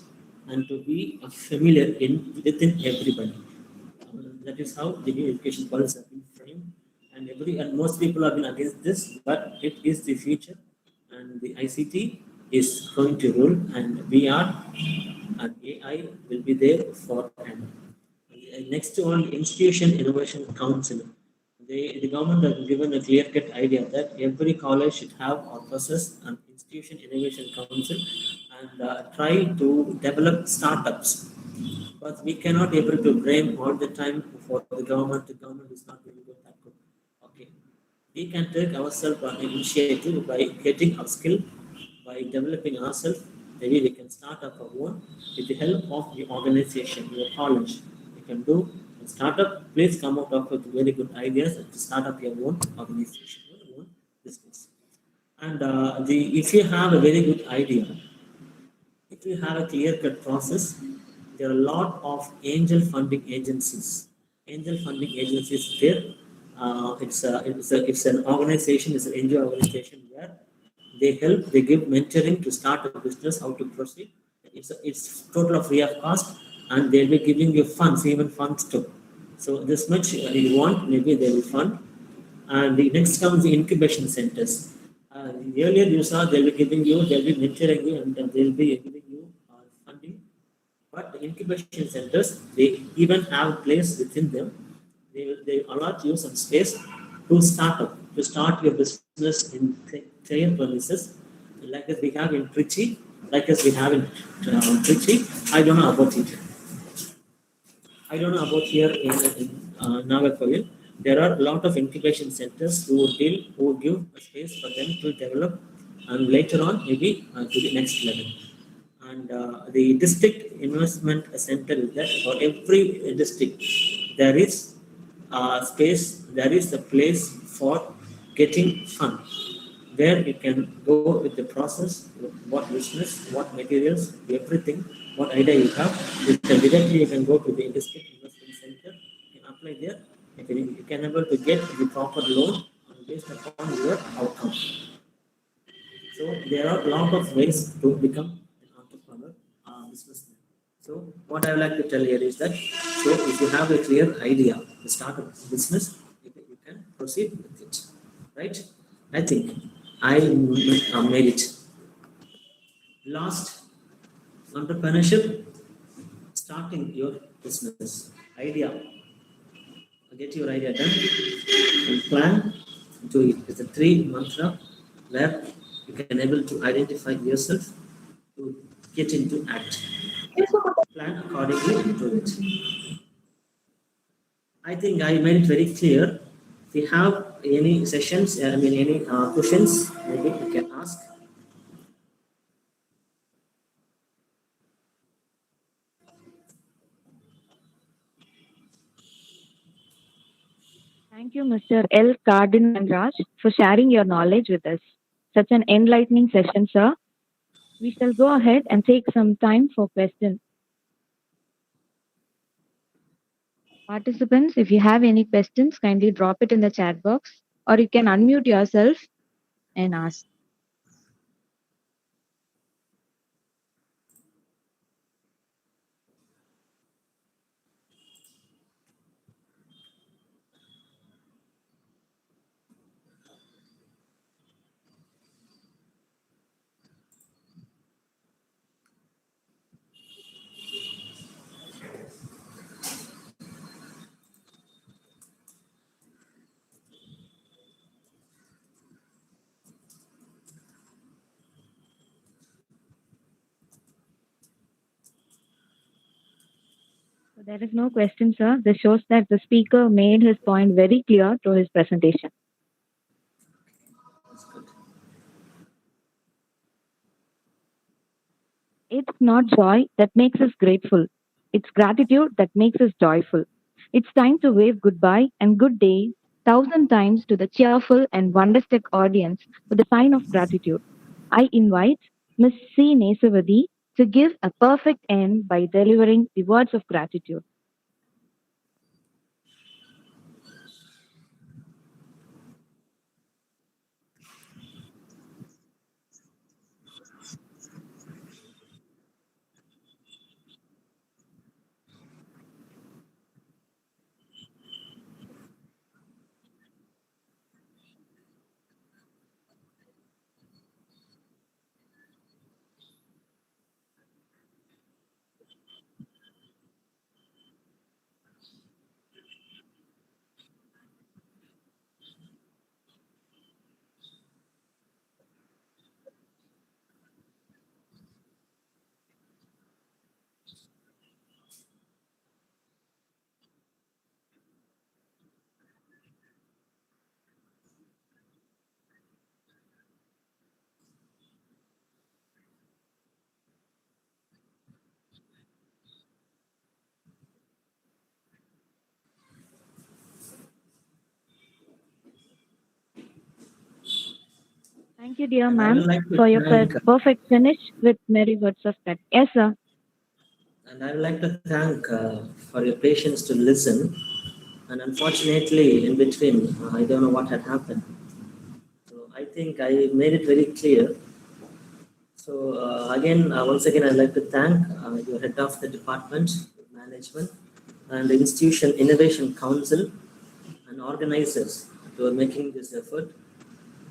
and to be familiar within everybody. That is how the new education policy has been framed, and most people have been against this, but it is the future, and the ICT is going to rule, and VR and AI will be there forever. Next one, Institution Innovation Council. The government has given a clear-cut idea that every college should have or possess an Institution Innovation Council and try to develop startups. But we cannot able to blame all the time for the government. The government is not really good that good. Okay, we can take ourselves an initiative by getting upskill, by developing ourselves. Maybe we can start up our own with the help of the organization, your college. You can do a startup. Please come out of with very good ideas to start up your own organization, your own business. And if you have a very good idea, if you have a clear-cut process, there are a lot of angel funding agencies. Angel funding agencies there. It's an organization, it's an NGO organization where they help, they give mentoring to start a business, how to proceed. It's total of free of cost, and they'll be giving you funds, even funds too. So this much you want, maybe they will fund. And the next comes the incubation centers. Earlier you saw they'll be giving you, they'll be mentoring you, and they'll be giving you funding. But the incubation centers, they even have a place within them. They allot you some space to start your business in their premises, like as we have in Trichy, like as we have in Trichy. I don't know about it. I don't know about here in Navakoil. There are a lot of incubation centers who give a space for them to develop and later on maybe to the next level. And the district investment center is that for every district there is space, there is a place for getting fund where you can go with the process, what business, what materials, everything, what idea you have. You can go to the district investment center, you can apply there, you can able to get the proper loan based upon your outcome. So there are a lot of ways to become an entrepreneur, businessman. So what I would like to tell here is that, so if you have a clear idea to start a business, you can proceed with it, right? I think I made it. Last, entrepreneurship, starting your business idea. Get your idea done and plan to it. It's a 3 mantra where you can able to identify yourself to get into act. Plan accordingly and do it. I think I made it very clear. If you have any sessions, any questions, maybe you can ask. Thank you, Mr. L. Cardinal Raj, for sharing your knowledge with us. Such an enlightening session, sir. We shall go ahead and take some time for questions. Participants, if you have any questions, kindly drop it in the chat box or you can unmute yourself and ask. So there is no question, sir. This shows that the speaker made his point very clear through his presentation. That's good. It's not joy that makes us grateful. It's gratitude that makes us joyful. It's time to wave goodbye and good day 1,000 times to the cheerful and wonderstruck audience with a sign of gratitude. I invite Miss C. Nesavadi to give a perfect end by delivering the words of gratitude. Thank you, dear And I would ma'am, like to for your thank perfect finish with merry words of that. Yes, sir. and I would like to thank for your patience to listen. And unfortunately, in between, I don't know what had happened. So I think I made it very clear. So once again, I'd like to thank your head of the department, management, and the Institution Innovation Council and organizers who are making this effort.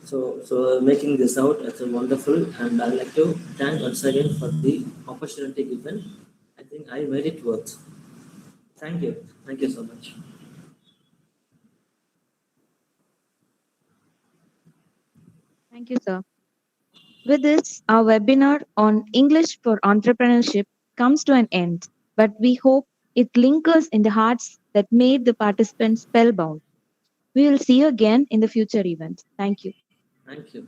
So making this out, it's a wonderful, and I'd like to thank once again for the opportunity given. I think I made it worth. Thank you so much. Thank you, sir. With this, our webinar on English for Entrepreneurship comes to an end, but we hope it lingers in the hearts that made the participants spellbound. We will see you again in the future events. Thank you. Thank you.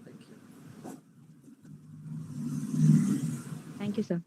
Thank you, sir.